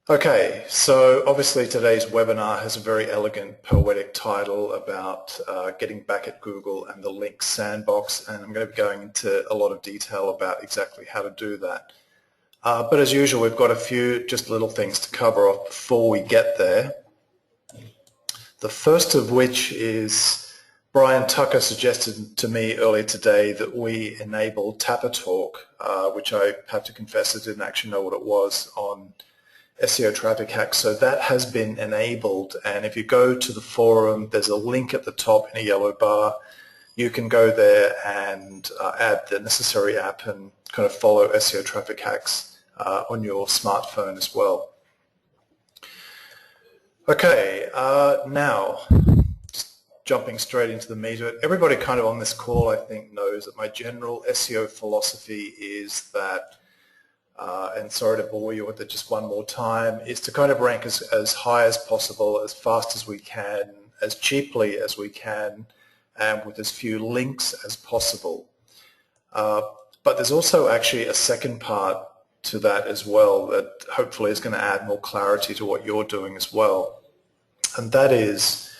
Okay, so obviously today's webinar has a very elegant, poetic title about getting back at Google and the link sandbox, and I'm going to be going into a lot of detail about exactly how to do that. But as usual, we've got a few just little things to cover off before we get there. The first of which is Brian Tucker suggested to me earlier today that we enable Tapper Talk, which I have to confess I didn't actually know what it was, on SEO traffic hacks. So that has been enabled, and if you go to the forum, there's a link at the top in a yellow bar. You can go there and add the necessary app and kind of follow SEO traffic hacks on your smartphone as well. Okay, now just jumping straight into the meat of it. Everybody kind of on this call, I think, knows that my general SEO philosophy is that and sorry to bore you with it just one more time, is to kind of rank as high as possible, as fast as we can, as cheaply as we can, and with as few links as possible. But there's also actually a second part to that as well that hopefully is going to add more clarity to what you're doing as well. And that is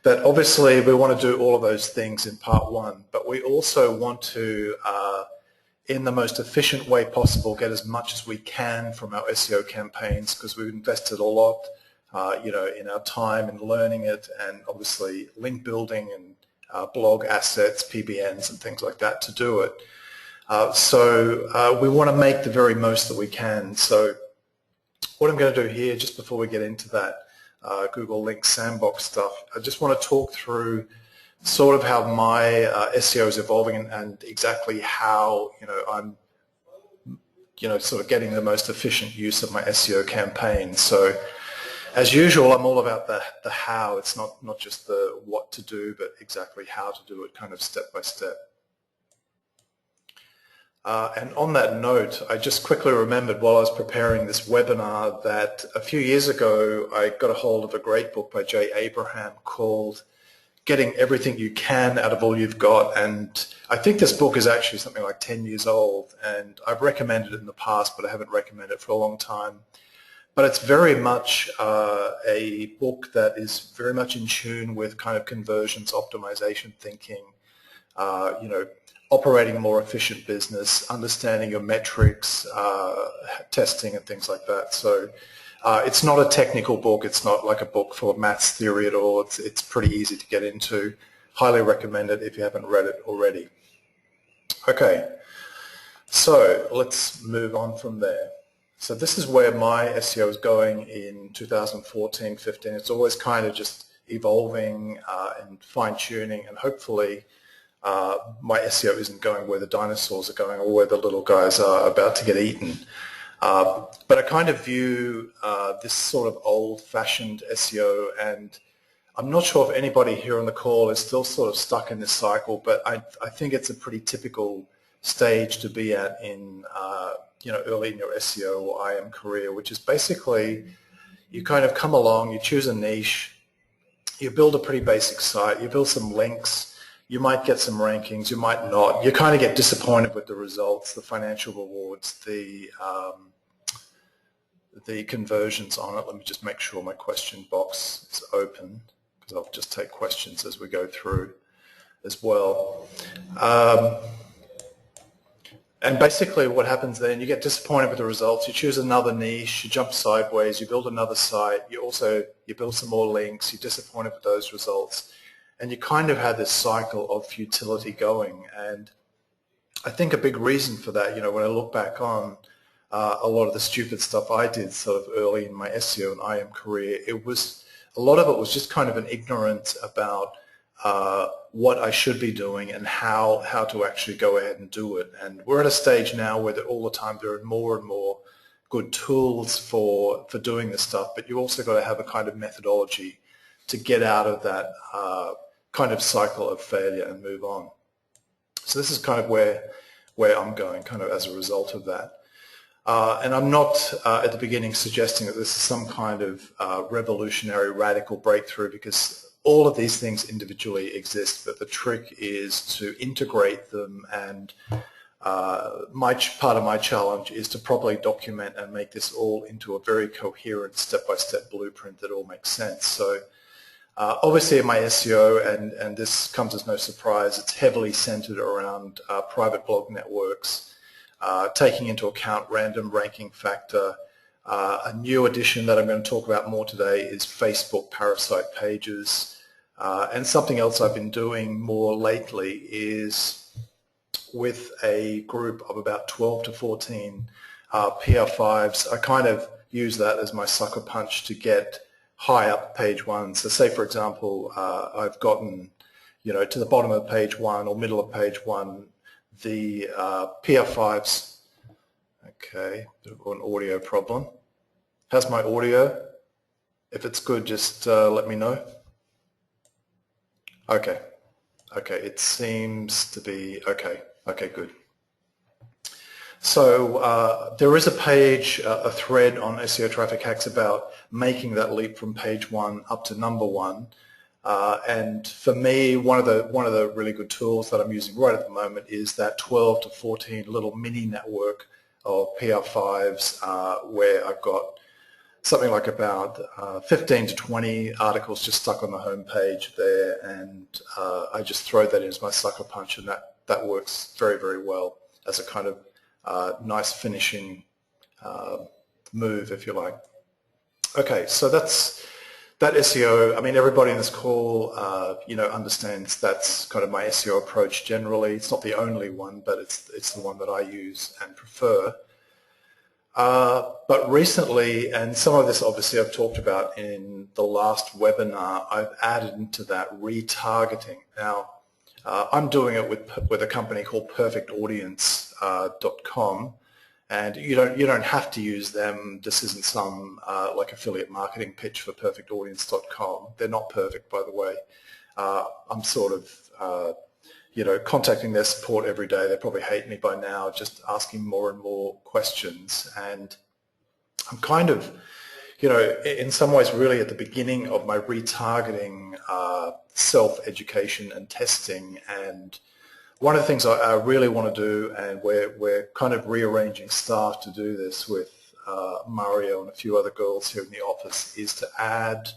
that obviously we want to do all of those things in part one, but we also want to in the most efficient way possible, get as much as we can from our SEO campaigns, because we've invested a lot, in our time in learning it, and obviously link building and blog assets, PBNs, and things like that to do it. So we want to make the very most that we can. So what I'm going to do here, just before we get into that Google Link Sandbox stuff, I just want to talk through sort of how my SEO is evolving and exactly how I'm sort of getting the most efficient use of my SEO campaign. So as usual, I'm all about the how. It's not just the what to do, but exactly how to do it, kind of step by step. And on that note, I just quickly remembered while I was preparing this webinar that a few years ago I got a hold of a great book by Jay Abraham called Getting Everything You Can Out of All You've Got, and I think this book is actually something like 10 years old, and I've recommended it in the past, but I haven't recommended it for a long time. But it's very much a book that is very much in tune with kind of conversions, optimization thinking, operating a more efficient business, understanding your metrics, testing and things like that. So it's not a technical book. It's not like a book for maths theory at all. It's pretty easy to get into. Highly recommend it if you haven't read it already. Okay, so let's move on from there. So this is where my SEO is going in 2014, 15. It's always kind of just evolving and fine-tuning, and hopefully my SEO isn't going where the dinosaurs are going or where the little guys are about to get eaten. But I kind of view this sort of old-fashioned SEO, and I'm not sure if anybody here on the call is still sort of stuck in this cycle, but I think it's a pretty typical stage to be at in early in your SEO or IM career, which is basically you kind of come along, you choose a niche, you build a pretty basic site, you build some links, you might get some rankings, you might not. You kind of get disappointed with the results, the financial rewards, the conversions on it. Let me just make sure my question box is open, because I'll just take questions as we go through as well. And basically what happens then, you get disappointed with the results, you choose another niche, you jump sideways, you build another site, you build some more links, you're disappointed with those results, and you kind of have this cycle of futility going. And I think a big reason for that, when I look back on a lot of the stupid stuff I did sort of early in my SEO and IM career, a lot of it was just kind of an ignorance about what I should be doing and how to actually go ahead and do it. And we're at a stage now where all the time there are more and more good tools for doing this stuff, but you also got to have a kind of methodology to get out of that kind of cycle of failure and move on. So this is kind of where I'm going, kind of as a result of that. And I'm not at the beginning suggesting that this is some kind of revolutionary, radical breakthrough, because all of these things individually exist, but the trick is to integrate them and part of my challenge is to properly document and make this all into a very coherent step-by-step blueprint that all makes sense. So obviously in my SEO, and this comes as no surprise, it's heavily centered around private blog networks, taking into account random ranking factor. A new addition that I'm going to talk about more today is Facebook parasite pages. And something else I've been doing more lately is with a group of about 12 to 14 PR5s, I kind of use that as my sucker punch to get high up page one. So say, for example, I've gotten, to the bottom of page one or middle of page one, the PR5s. Okay, bit of an audio problem. How's my audio? If it's good, just let me know. Okay, it seems to be okay. Okay, good. So there is a page, a thread on SEO Traffic Hacks about making that leap from page one up to number one. And for me, one of the really good tools that I'm using right at the moment is that 12 to 14 little mini network of PR5s where I've got something like about 15 to 20 articles just stuck on the home page there, and I just throw that in as my sucker punch, and that works very, very well as a kind of nice finishing move, if you like. Okay, so that's that SEO. I mean, everybody in this call, understands that's kind of my SEO approach generally. It's not the only one, but it's the one that I use and prefer. But recently, and some of this obviously I've talked about in the last webinar, I've added into that retargeting. Now, I'm doing it with a company called perfectaudience.com, and you don't have to use them. This isn't some like affiliate marketing pitch for perfectaudience.com. They're not perfect, by the way. I'm sort of contacting their support every day. They probably hate me by now, just asking more and more questions. And I'm kind of, in some ways really at the beginning of my retargeting self-education and testing. And one of the things I really want to do, and we're kind of rearranging staff to do this with Mario and a few other girls here in the office, is to add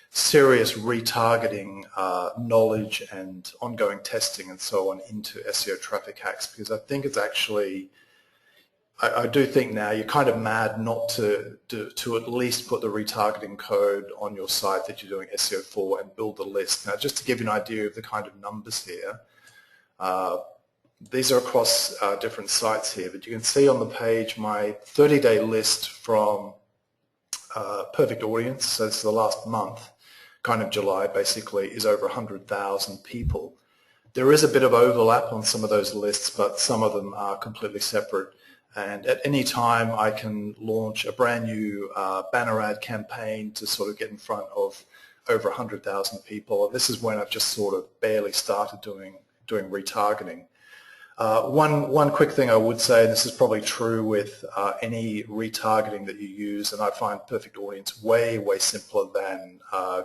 serious retargeting knowledge and ongoing testing and so on into SEO Traffic Hacks, because I think it's actually, I do think now you're kind of mad not to at least put the retargeting code on your site that you're doing SEO for and build the list. Now, just to give you an idea of the kind of numbers here, these are across different sites here, but you can see on the page my 30-day list from Perfect Audience, so it's the last month, kind of July basically, is over 100,000 people. There is a bit of overlap on some of those lists, but some of them are completely separate. And at any time I can launch a brand new banner ad campaign to sort of get in front of over 100,000 people. And this is when I've just sort of barely started doing retargeting. One quick thing I would say, and this is probably true with any retargeting that you use, and I find Perfect Audience way, way simpler than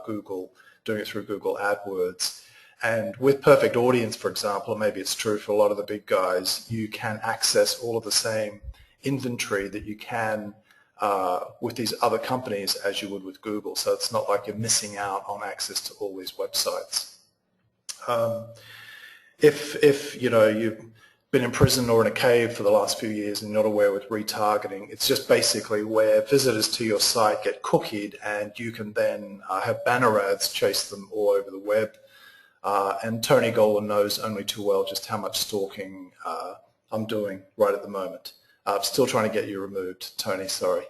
Google, doing it through Google AdWords. And with Perfect Audience, for example, maybe it's true for a lot of the big guys, you can access all of the same inventory that you can with these other companies as you would with Google. So it's not like you're missing out on access to all these websites. If you've been in prison or in a cave for the last few years and not aware with retargeting, it's just basically where visitors to your site get cookied, and you can then have banner ads chase them all over the web. And Tony Golan knows only too well just how much stalking I'm doing right at the moment. I'm still trying to get you removed, Tony, sorry.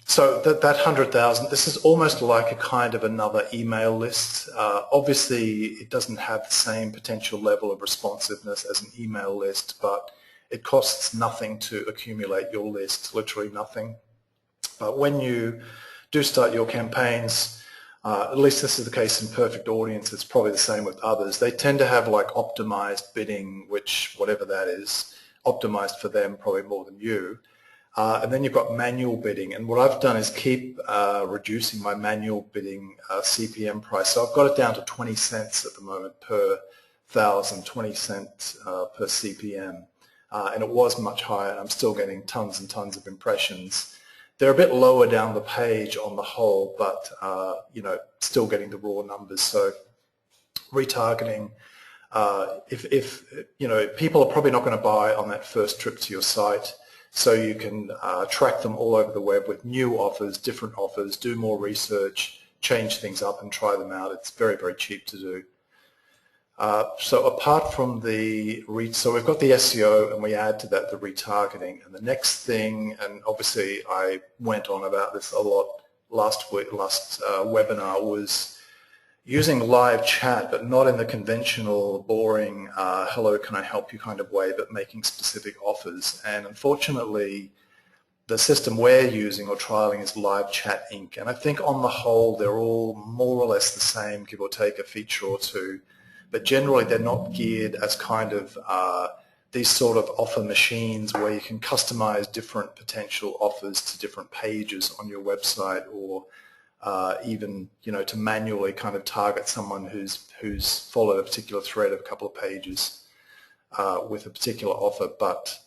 So that 100,000, this is almost like a kind of another email list. Obviously, it doesn't have the same potential level of responsiveness as an email list, but it costs nothing to accumulate your list, literally nothing. But when you do start your campaigns, at least this is the case in Perfect Audience, it's probably the same with others, they tend to have like optimized bidding, which whatever that is, optimized for them probably more than you. And then you've got manual bidding, and what I've done is keep reducing my manual bidding CPM price. So I've got it down to 20 cents at the moment per thousand, 20 cents per CPM. And it was much higher. I'm still getting tons and tons of impressions. They're a bit lower down the page on the whole, but still getting the raw numbers. So retargeting, if people are probably not going to buy on that first trip to your site, so you can track them all over the web with new offers, different offers, do more research, change things up and try them out. It's very, very cheap to do. So apart from so we've got the SEO, and we add to that the retargeting. And the next thing, and obviously I went on about this a lot last webinar, was using live chat, but not in the conventional, boring, hello, can I help you kind of way, but making specific offers. And unfortunately, the system we're using or trialing is Live Chat Inc. And I think on the whole, they're all more or less the same, give or take a feature or two. But generally, they're not geared as kind of these sort of offer machines where you can customize different potential offers to different pages on your website, or even to manually kind of target someone who's followed a particular thread of a couple of pages with a particular offer. But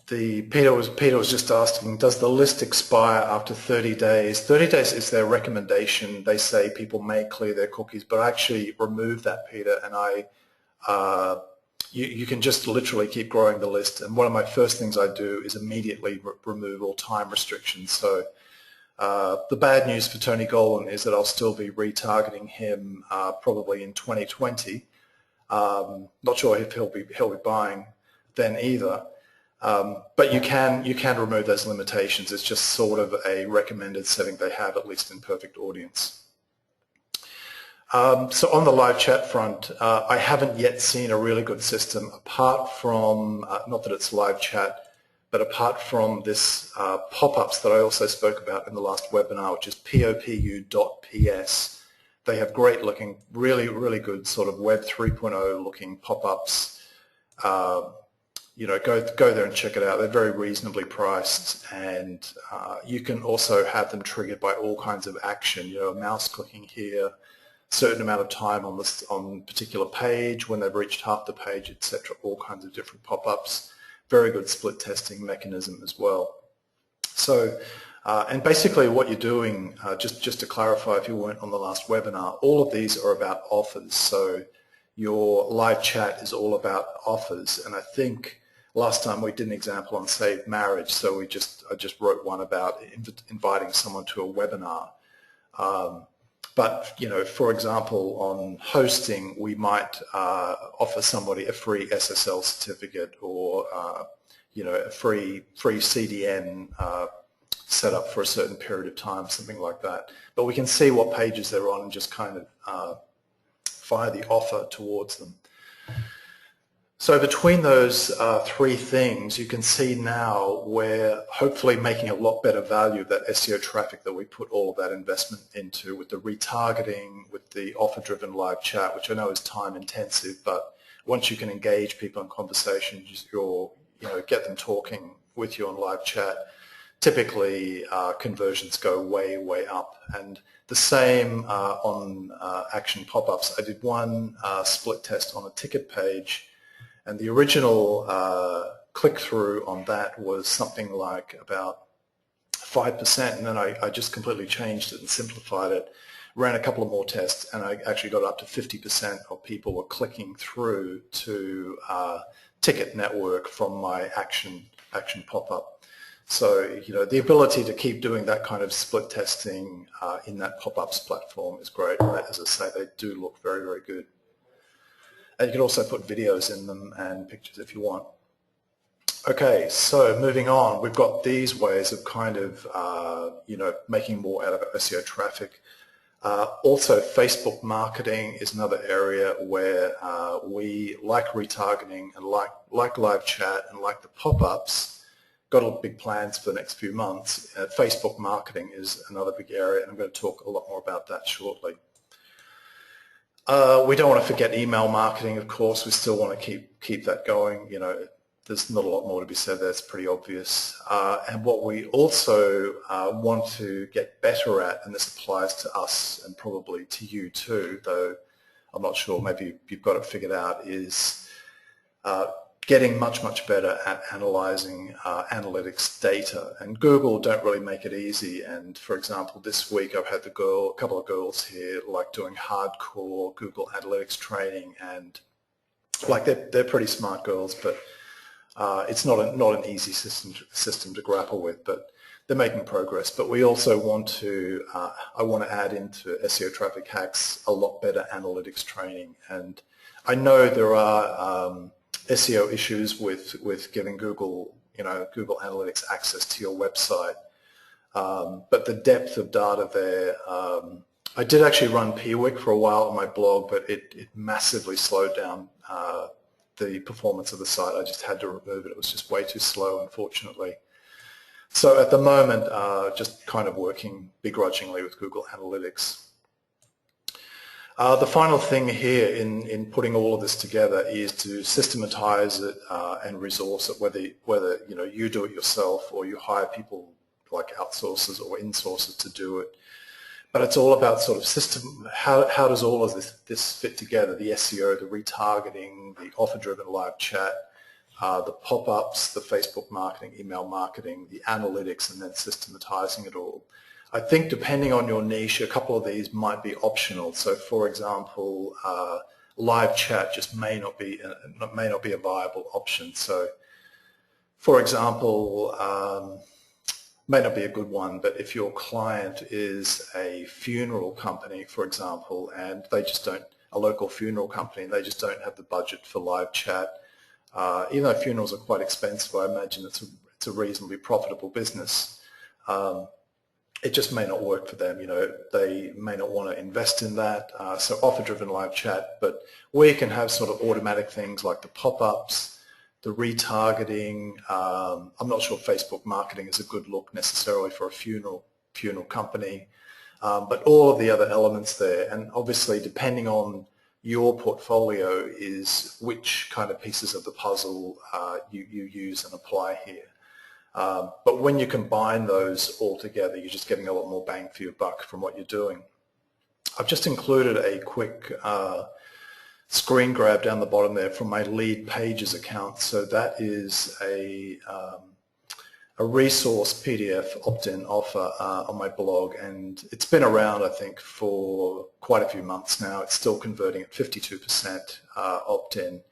Peter was just asking, does the list expire after 30 days? 30 days is their recommendation. They say people may clear their cookies, but I actually remove that, Peter, and you can just literally keep growing the list. And one of my first things I do is immediately remove all time restrictions. So the bad news for Tony Golan is that I'll still be retargeting him probably in 2020. Not sure if he'll be buying then either. But you can remove those limitations. It's just sort of a recommended setting they have, at least in Perfect Audience. So on the live chat front, I haven't yet seen a really good system apart from, not that it's live chat, but apart from this pop-ups that I also spoke about in the last webinar, which is popu.ps. They have great looking, really, really good sort of Web 3.0 looking pop-ups. Go there and check it out. They're very reasonably priced, and you can also have them triggered by all kinds of action. Mouse clicking here, certain amount of time on a particular page when they've reached half the page, etc. All kinds of different pop-ups. Very good split testing mechanism as well. So, and basically what you're doing, just to clarify if you weren't on the last webinar, all of these are about offers. So your live chat is all about offers, and I think last time we did an example on saved marriage, so I just wrote one about inviting someone to a webinar. But for example, on hosting, we might offer somebody a free SSL certificate, or a free CDN setup for a certain period of time, something like that. But we can see what pages they're on and just kind of fire the offer towards them. So between those three things, you can see now we're hopefully making a lot better value of that SEO traffic that we put all of that investment into, with the retargeting, with the offer-driven live chat, which I know is time intensive, but once you can engage people in conversations, get them talking with you on live chat, typically conversions go way, way up. And the same on action pop-ups. I did one split test on a ticket page, and the original click-through on that was something like about 5%, and then I just completely changed it and simplified it, ran a couple of more tests, and I actually got up to 50% of people were clicking through to Ticket Network from my action pop-up. So, the ability to keep doing that kind of split testing in that pop-ups platform is great. As I say, they do look very, very good. And you can also put videos in them and pictures if you want. Okay, so moving on, we've got these ways of kind of, making more out of SEO traffic. Also, Facebook marketing is another area where we like retargeting and like live chat and like the pop-ups. Got a lot of big plans for the next few months. Facebook marketing is another big area, and I'm going to talk a lot more about that shortly. We don't want to forget email marketing, of course. We still want to keep that going. There's not a lot more to be said there. It's pretty obvious. And what we also want to get better at, and this applies to us and probably to you too, though I'm not sure, maybe you've got it figured out, is getting much better at analyzing analytics data. And Google don't really make it easy. And for example, this week I've had a couple of girls here like doing hardcore Google Analytics training, and like they're pretty smart girls, but it's not an easy system to grapple with, but they're making progress. But we also want to, I want to add into SEO Traffic Hacks a lot better analytics training. And I know there are SEO issues with giving Google, Google Analytics access to your website, but the depth of data there. I did actually run PWIC for a while on my blog, but it massively slowed down the performance of the site. I just had to remove it. It was just way too slow, unfortunately. So at the moment, just kind of working begrudgingly with Google Analytics. The final thing here in putting all of this together is to systematize it and resource it, whether you do it yourself or you hire people like outsourcers or insourcers to do it. But it's all about sort of system. How does all of this fit together? The SEO, the retargeting, the offer-driven live chat, the pop-ups, the Facebook marketing, email marketing, the analytics, and then systematizing it all. I think depending on your niche, a couple of these might be optional. So, for example, live chat just may not be a viable option. So, for example, may not be a good one, but if your client is a funeral company, for example, and they just don't, a local funeral company, and they just don't have the budget for live chat, even though funerals are quite expensive, I imagine it's a reasonably profitable business. It just may not work for them. They may not want to invest in that. So offer-driven live chat, but we can have sort of automatic things like the pop-ups, the retargeting. I'm not sure Facebook marketing is a good look necessarily for a funeral company, but all of the other elements there, and obviously depending on your portfolio is which kind of pieces of the puzzle you use and apply here. But when you combine those all together, you're just getting a lot more bang for your buck from what you're doing. I've just included a quick screen grab down the bottom there from my Lead Pages account. So that is a resource PDF opt-in offer on my blog, and it's been around, I think, for quite a few months now. It's still converting at 52% opt-in.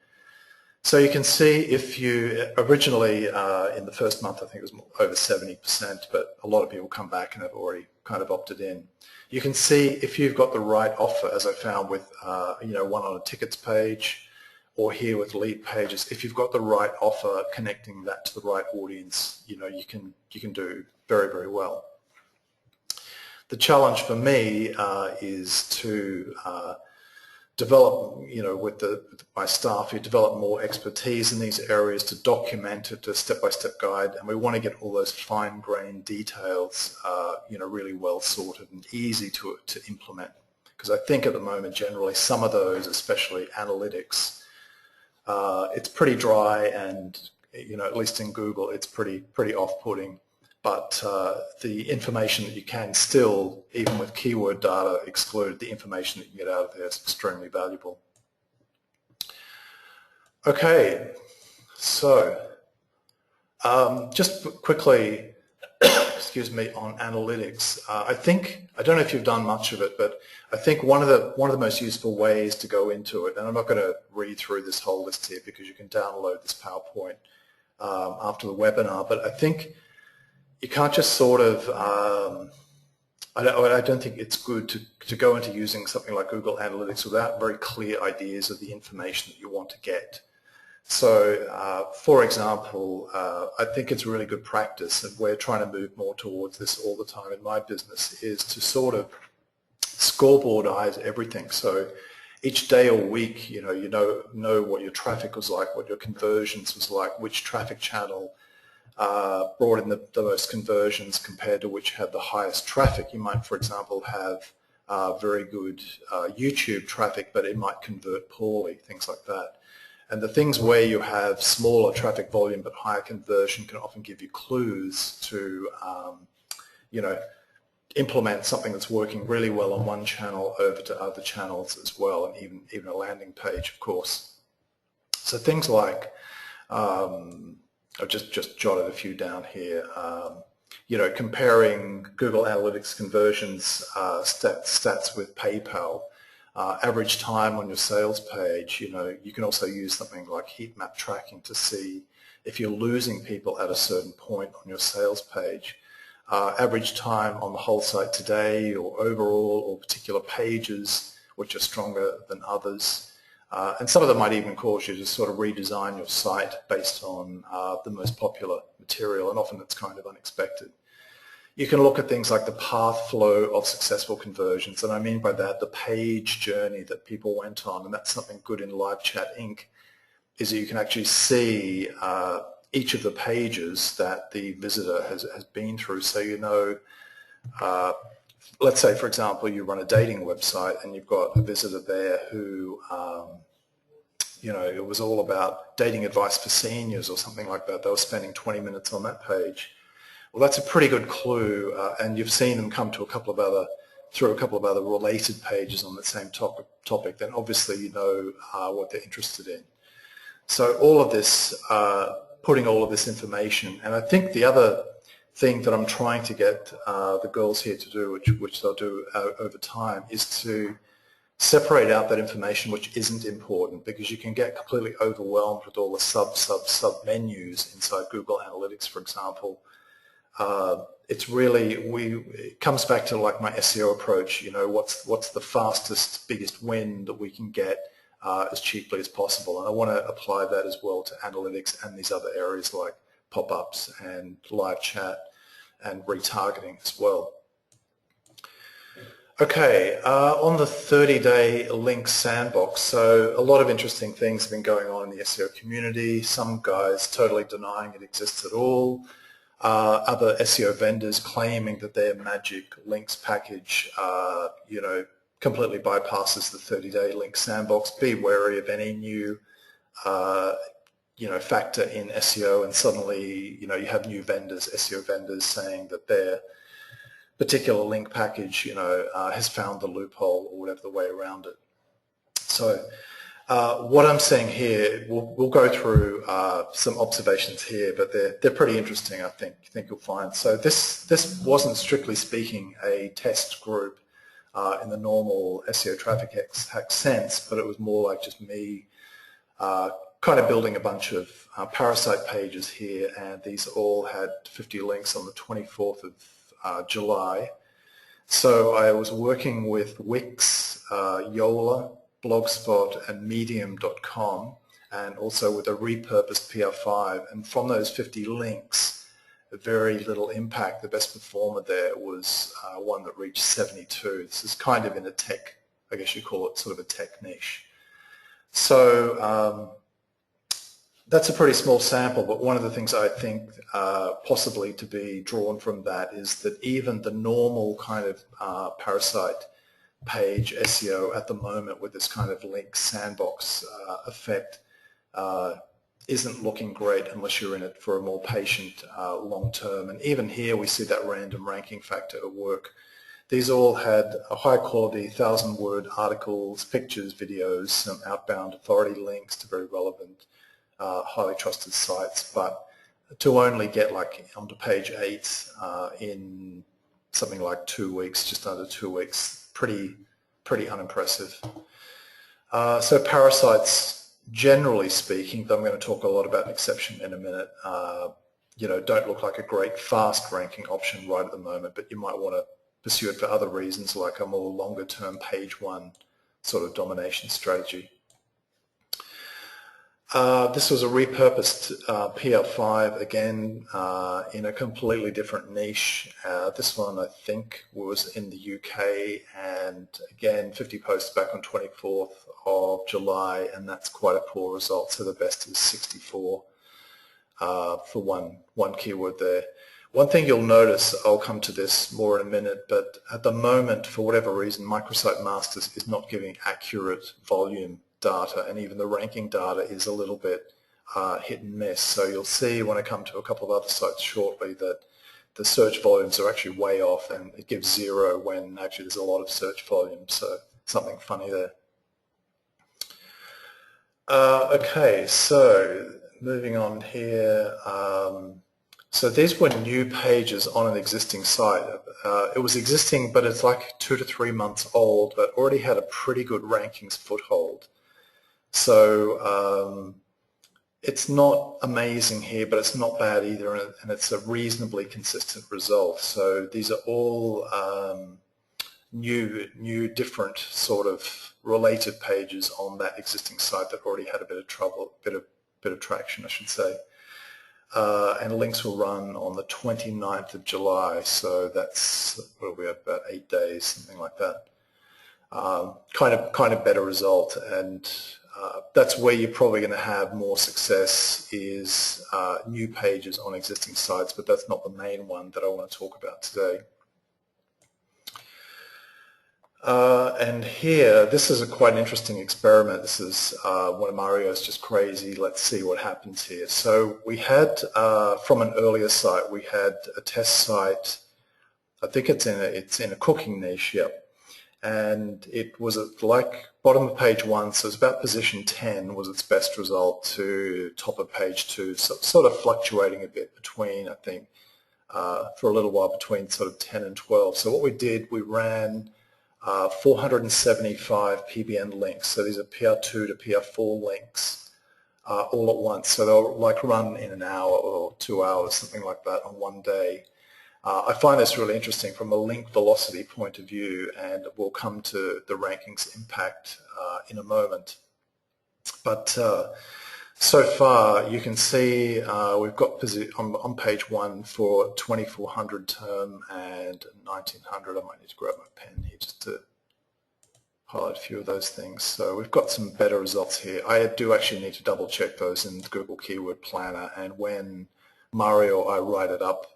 So you can see if you originally in the first month, I think it was over 70%, but a lot of people come back and have already kind of opted in. You can see if you've got the right offer, as I found with one on a tickets page, or here with Lead Pages, if you've got the right offer connecting that to the right audience, you can do very well. The challenge for me is to develop, with my staff, who develop more expertise in these areas, to document it, a step-by-step guide, and we want to get all those fine-grained details, really well sorted and easy to implement. Because I think at the moment, generally, some of those, especially analytics, it's pretty dry, and at least in Google, it's pretty off-putting. But the information that you can still, even with keyword data excluded, the information that you get out of there is extremely valuable. Okay, so just quickly, excuse me, on analytics. I don't know if you've done much of it, but I think one of the most useful ways to go into it, and I'm not going to read through this whole list here because you can download this PowerPoint after the webinar, but I think you can't just sort of, I don't think it's good to go into using something like Google Analytics without very clear ideas of the information that you want to get. So, for example, I think it's really good practice, and we're trying to move more towards this all the time in my business, is to sort of scoreboardize everything. So each day or week, you know what your traffic was like, what your conversions was like, which traffic channel brought in the most conversions compared to which had the highest traffic. You might, for example, have very good YouTube traffic, but it might convert poorly, things like that. And the things where you have smaller traffic volume but higher conversion can often give you clues to, implement something that's working really well on one channel over to other channels as well, and even a landing page, of course. So things like, I've just jotted a few down here. Comparing Google Analytics conversions stats with PayPal, average time on your sales page. You can also use something like heat map tracking to see if you're losing people at a certain point on your sales page. Average time on the whole site today, or overall, or particular pages which are stronger than others. And some of them might even cause you to sort of redesign your site based on the most popular material, and often it's kind of unexpected. You can look at things like the path flow of successful conversions, and I mean by that the page journey that people went on, and that's something good in Live Chat Inc. is that you can actually see each of the pages that the visitor has been through. So let's say, for example, you run a dating website and you've got a visitor there who, it was all about dating advice for seniors or something like that. They were spending 20 minutes on that page. Well, that's a pretty good clue, and you've seen them come to through a couple of other related pages on the same topic, then obviously you know what they're interested in. So all of this, putting all of this information, and I think the other thing that I'm trying to get the girls here to do, which they'll do over time, is to separate out that information which isn't important, because you can get completely overwhelmed with all the sub menus inside Google Analytics, for example. It comes back to like my SEO approach. What's the fastest, biggest win that we can get as cheaply as possible, and I want to apply that as well to analytics and these other areas like pop-ups and live chat and retargeting as well. Okay, on the 30-day link sandbox, so a lot of interesting things have been going on in the SEO community. Some guys totally denying it exists at all. Other SEO vendors claiming that their magic links package, completely bypasses the 30-day link sandbox. Be wary of any new, factor in SEO, and suddenly, you have new vendors, SEO vendors, saying that their particular link package, has found the loophole or whatever the way around it. So what I'm saying here, we'll go through some observations here, but they're pretty interesting, I think you'll find. So this wasn't strictly speaking a test group in the normal SEO traffic hack sense, but it was more like just me kind of building a bunch of parasite pages here, and these all had 50 links on the 24th of July. So I was working with Wix, Yola, Blogspot, and Medium.com, and also with a repurposed PR5, and from those 50 links, very little impact. The best performer there was one that reached 72. This is kind of in a tech, I guess you call it sort of a tech niche. So that's a pretty small sample, but one of the things I think possibly to be drawn from that is that even the normal kind of parasite page SEO at the moment with this kind of link sandbox effect isn't looking great unless you're in it for a more patient long term. And even here we see that random ranking factor at work. These all had a high quality 1,000-word articles, pictures, videos, some outbound authority links to very relevant, highly trusted sites, but to only get like onto page 8 in something like 2 weeks, just under 2 weeks, pretty unimpressive. So parasites, generally speaking, though I'm going to talk a lot about an exception in a minute, don't look like a great fast ranking option right at the moment, but you might want to pursue it for other reasons, like a more longer term page 1 sort of domination strategy. This was a repurposed PR5, again, in a completely different niche. This one, I think, was in the UK, and again, 50 posts back on 24th of July, and that's quite a poor result. So the best is 64 for one keyword there. One thing you'll notice, I'll come to this more in a minute, but at the moment, for whatever reason, Microsite Masters is not giving accurate volume data, and even the ranking data is a little bit hit and miss. So you'll see when I come to a couple of other sites shortly that the search volumes are actually way off, and it gives 0 when actually there's a lot of search volume, so something funny there. Okay, so moving on here. So these were new pages on an existing site. It was existing, but it's like 2 to 3 months old, but already had a pretty good rankings foothold. So it's not amazing here, but it's not bad either, and it's a reasonably consistent result. So these are all new, different sort of related pages on that existing site that already had a bit of trouble, bit of traction, I should say. And links will run on the 29th of July, so that's, what are we at, about 8 days, something like that. Kind of better result, and that's where you're probably going to have more success, is new pages on existing sites, but that's not the main one that I want to talk about today. And here, this is a quite interesting experiment. This is one of Mario's just crazy. Let's see what happens here. So we had, from an earlier site, we had a test site. I think it's in a cooking niche, yep. And it was at like bottom of page 1, so it's about position 10 was its best result, to top of page 2, so sort of fluctuating a bit between, I think, for a little while between sort of 10 and 12. So what we did, we ran 475 PBN links. So these are PR2 to PR4 links all at once. So they'll like run in an hour or 2 hours, something like that, on one day. I find this really interesting from a link velocity point of view, and we'll come to the rankings impact in a moment. But so far, you can see we've got on page 1 for 2400 term and 1900. I might need to grab my pen here just to highlight a few of those things. So we've got some better results here. I do actually need to double check those in Google Keyword Planner, and when Mario, I write it up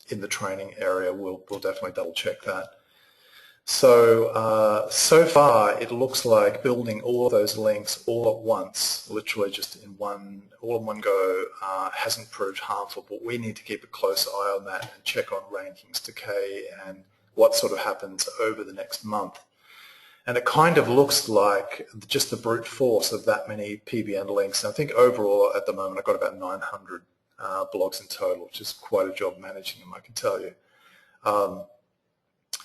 in the training area, we'll definitely double check that. So so far it looks like building all of those links all at once, literally just all in one go, hasn't proved harmful, but we need to keep a close eye on that and check on rankings decay and what sort of happens over the next month. And it kind of looks like just the brute force of that many PBN links. And I think overall at the moment I've got about 900 blogs in total, which is quite a job managing them, I can tell you.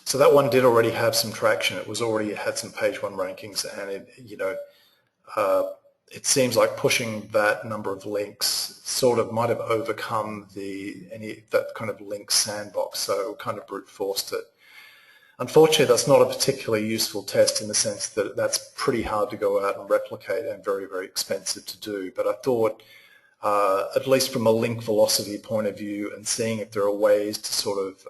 So that one did already have some traction. It was already had some page 1 rankings, and it seems like pushing that number of links sort of might have overcome that kind of link sandbox. So it kind of brute forced it. Unfortunately, that's not a particularly useful test in the sense that that's pretty hard to go out and replicate and very, very expensive to do. But I thought, at least from a link velocity point of view, and seeing if there are ways to sort of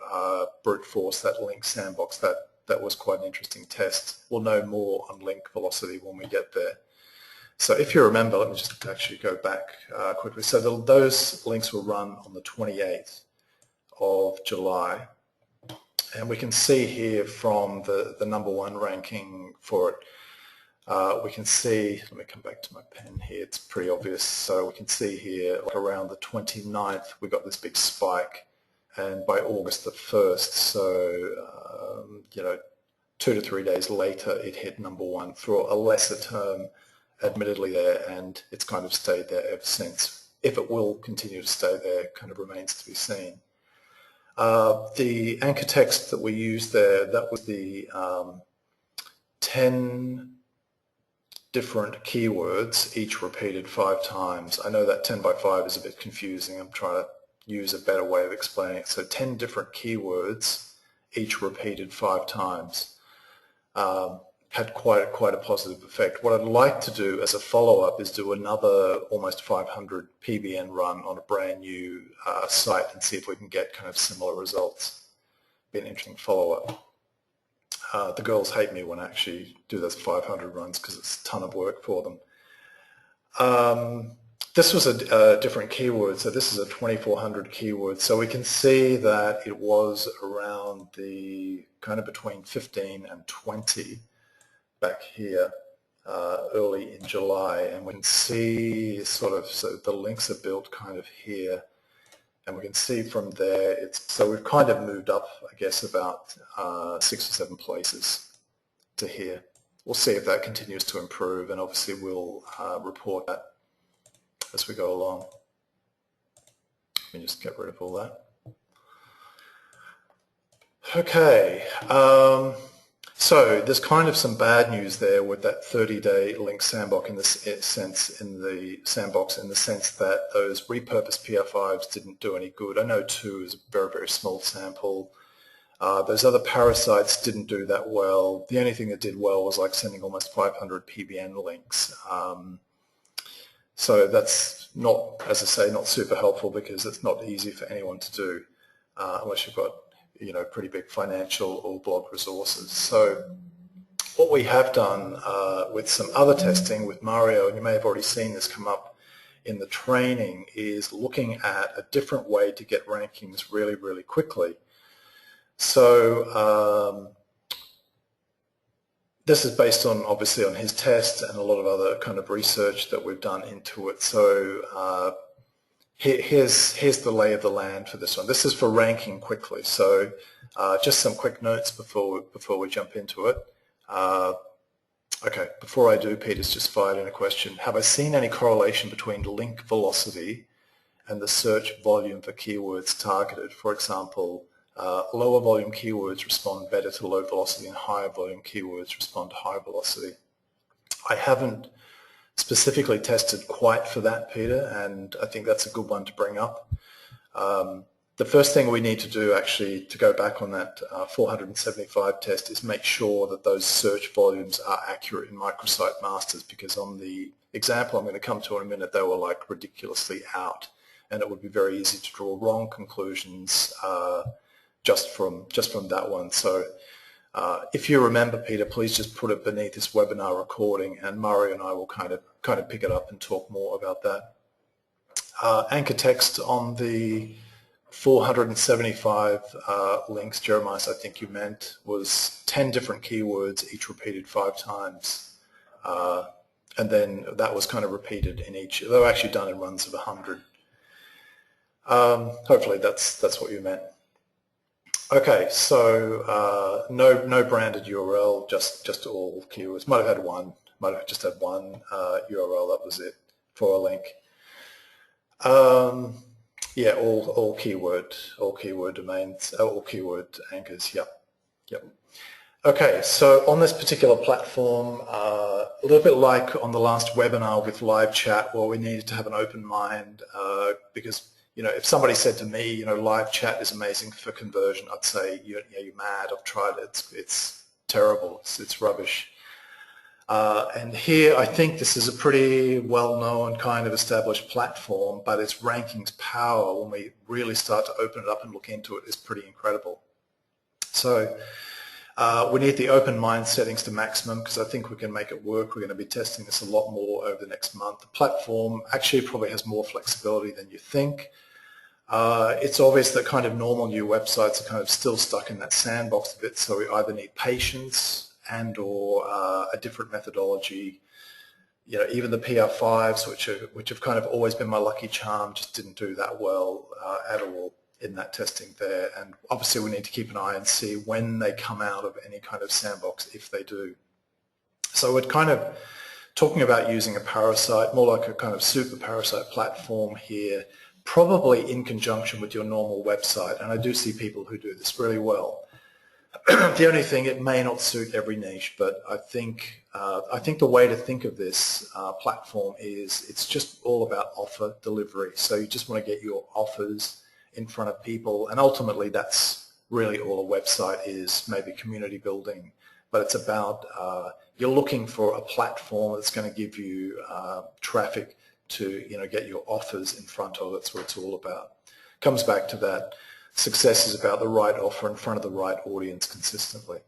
brute force that link sandbox, that was quite an interesting test. We'll know more on link velocity when we get there. So if you remember, let me just actually go back quickly. So those links will run on the 28th of July. And we can see here from the #1 ranking for it, we can see, let me come back to my pen here, it's pretty obvious. So we can see here, like around the 29th, we got this big spike, and by August the 1st, so 2 to 3 days later, it hit #1 for a lesser term, admittedly there, and it's kind of stayed there ever since. If it will continue to stay there, kind of remains to be seen. The anchor text that we used there, that was the 10 different keywords, each repeated 5 times. I know that 10 by 5 is a bit confusing. I'm trying to use a better way of explaining it. So 10 different keywords, each repeated 5 times. Had quite a positive effect. What I'd like to do as a follow-up is do another almost 500 PBN run on a brand new site and see if we can get kind of similar results. Be an interesting follow-up. The girls hate me when I actually do those 500 runs because it's a ton of work for them. This was a different keyword, so this is a 2400 keyword. So we can see that it was around the kind of between 15 and 20 back here early in July, and we can see sort of, so the links are built kind of here, And we can see from there, so we've kind of moved up, I guess, about 6 or 7 places to here. We'll see if that continues to improve, and obviously we'll report that as we go along. Let me just get rid of all that. Okay, so there's kind of some bad news there with that 30-day link sandbox in the sense that those repurposed PR5s didn't do any good. I know 2 is a very, very small sample. Those other parasites didn't do that well. The only thing that did well was like sending almost 500 PBN links. So that's not, as I say, not super helpful because it's not easy for anyone to do unless you've got, you know, pretty big financial or blog resources. So what we have done with some other testing with Mario, and you may have already seen this come up in the training, is looking at a different way to get rankings really, really quickly. So this is based on, obviously, on his test and a lot of other kind of research that we've done into it. So here's the lay of the land for this one. This is for ranking quickly. So just some quick notes before we jump into it. Okay, before I do, Peter's just fired in a question. Have I seen any correlation between link velocity and the search volume for keywords targeted? For example, lower volume keywords respond better to low velocity and higher volume keywords respond to high velocity. I haven't specifically tested quite for that, Peter, and I think that's a good one to bring up. The first thing we need to do, actually, to go back on that 475 test is make sure that those search volumes are accurate in microsite masters, because on the example I'm going to come to in a minute, they were like ridiculously out, and it would be very easy to draw wrong conclusions just from that one. So if you remember, Peter, please just put it beneath this webinar recording, and Mario and I will kind of pick it up and talk more about that. Anchor text on the 475 links, Jeremiah, I think you meant, was 10 different keywords, each repeated 5 times. And then that was kind of repeated in each. They were actually done in runs of 100. Hopefully that's what you meant. Okay, so no branded URL, just all keywords. Might have just had one URL, that was it for a link. Yeah, all keyword domains, all keyword anchors. Yep. Okay, so on this particular platform, a little bit like on the last webinar with live chat, where we needed to have an open mind, because, you know, if somebody said to me, you know, live chat is amazing for conversion, I'd say, you're mad. I've tried it. It's terrible. It's rubbish. And here, I think this is a pretty well-known kind of established platform, but its rankings power, when we really start to open it up and look into it, is pretty incredible. So we need the open mind settings to maximum, because I think we can make it work. We're going to be testing this a lot more over the next month. The platform actually probably has more flexibility than you think. It's obvious that kind of normal new websites are kind of still stuck in that sandbox a bit, so we either need patience and or a different methodology. You know, even the PR5s, which have kind of always been my lucky charm, just didn't do that well at all in that testing there. And obviously we need to keep an eye and see when they come out of any kind of sandbox, if they do. So we're kind of talking about using a parasite, more like a kind of super parasite platform here, probably in conjunction with your normal website. And I do see people who do this really well. The only thing, it may not suit every niche, but I think the way to think of this platform is it's just all about offer delivery. So you just want to get your offers in front of people, and ultimately that's really all a website is, maybe community building, but it's about you're looking for a platform that's going to give you traffic to, you know, get your offers in front of. That's what it's all about. Comes back to that. Success is about the right offer in front of the right audience consistently.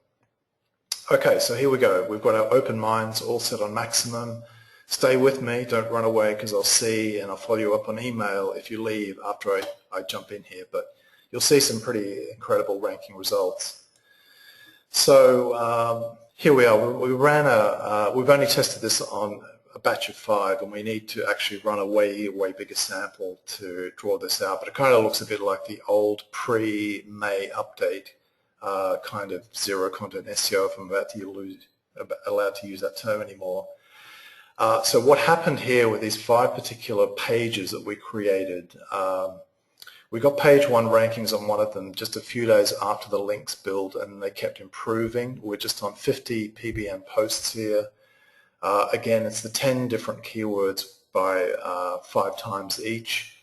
Okay, so here we go. We've got our open minds all set on maximum. Stay with me, don't run away, because I'll see and I'll follow you up on email if you leave after I jump in here, but you'll see some pretty incredible ranking results. So here we are. We've only tested this on a batch of 5, and we need to actually run a way bigger sample to draw this out. But it kind of looks a bit like the old pre-May update kind of zero content SEO, if I'm allowed to use that term anymore. So what happened here with these 5 particular pages that we created, we got page 1 rankings on one of them just a few days after the links build, and they kept improving. We're just on 50 PBM posts here. Again, it's the 10 different keywords by 5 times each.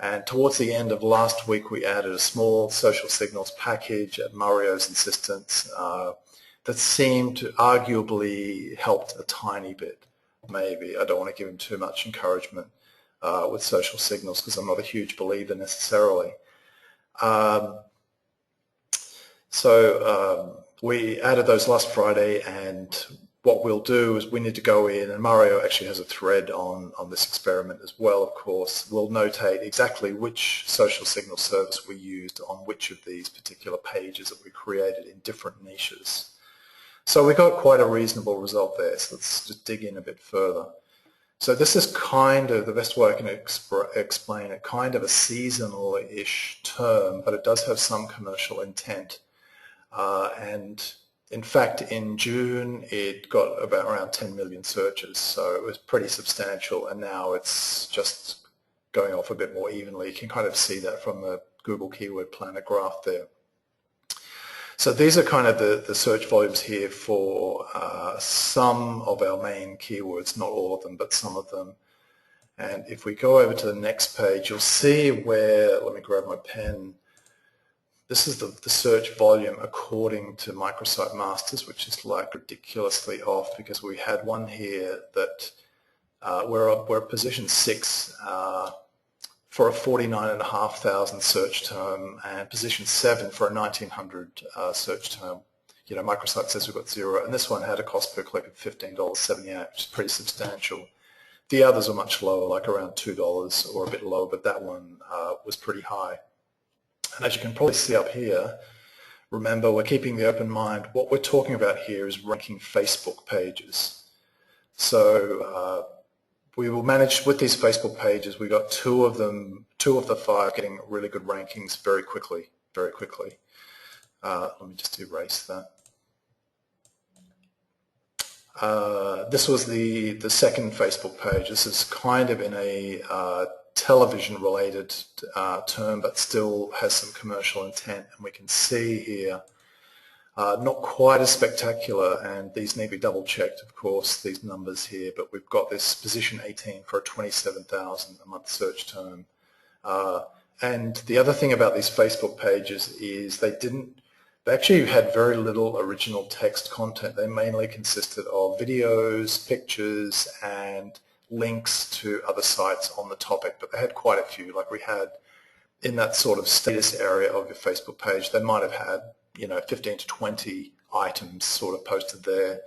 And towards the end of last week, we added a small social signals package at Mario's insistence that seemed to arguably helped a tiny bit, maybe. I don't want to give him too much encouragement with social signals because I'm not a huge believer necessarily. We added those last Friday, and what we'll do is we need to go in, and Mario actually has a thread on this experiment as well, of course. We'll notate exactly which social signal service we used on which of these particular pages that we created in different niches. So we got quite a reasonable result there, so let's just dig in a bit further. So this is kind of, the best way I can explain it, kind of a seasonal-ish term, but it does have some commercial intent. And in fact, in June, it got about around 10 million searches, so it was pretty substantial, and now it's just going off a bit more evenly. You can kind of see that from the Google Keyword Planner graph there. So these are kind of the search volumes here for some of our main keywords, not all of them, but some of them. And if we go over to the next page, you'll see where, let me grab my pen, this is the search volume according to Microsite Masters, which is like ridiculously off because we had one here that we're at position 6 for a 49,500 search term, and position 7 for a 1900 search term. You know, Microsite says we've got 0, and this one had a cost per click of $15.78, which is pretty substantial. The others are much lower, like around $2 or a bit lower, but that one was pretty high. And as you can probably see up here, remember, we're keeping the open mind. What we're talking about here is ranking Facebook pages. So we will manage with these Facebook pages. We got 2 of them, 2 of the 5 getting really good rankings very quickly, very quickly. Let me just erase that. This was the second Facebook page. This is kind of in a television-related term, but still has some commercial intent. And we can see here, not quite as spectacular, and these need to be double-checked, of course, these numbers here, but we've got this position 18 for a 27,000 a month search term. And the other thing about these Facebook pages is they actually had very little original text content. They mainly consisted of videos, pictures, and links to other sites on the topic, but they had quite a few. Like we had in that sort of status area of your Facebook page, they might have had, you know, 15 to 20 items sort of posted there.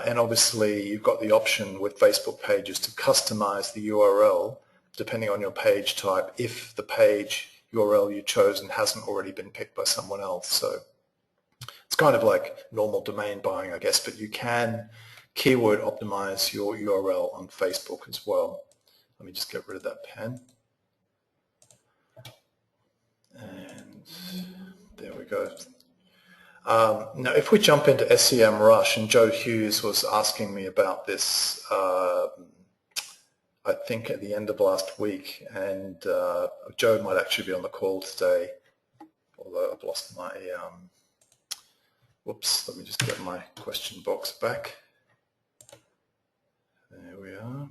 And obviously you've got the option with Facebook pages to customize the URL depending on your page type if the page URL you've chosen hasn't already been picked by someone else. So it's kind of like normal domain buying, I guess, but you can keyword optimize your URL on Facebook as well. Let me just get rid of that pen. And there we go. Now, if we jump into SEMrush, and Joe Hughes was asking me about this, I think at the end of last week, and Joe might actually be on the call today, although I've lost my, whoops, let me just get my question box back. There we are.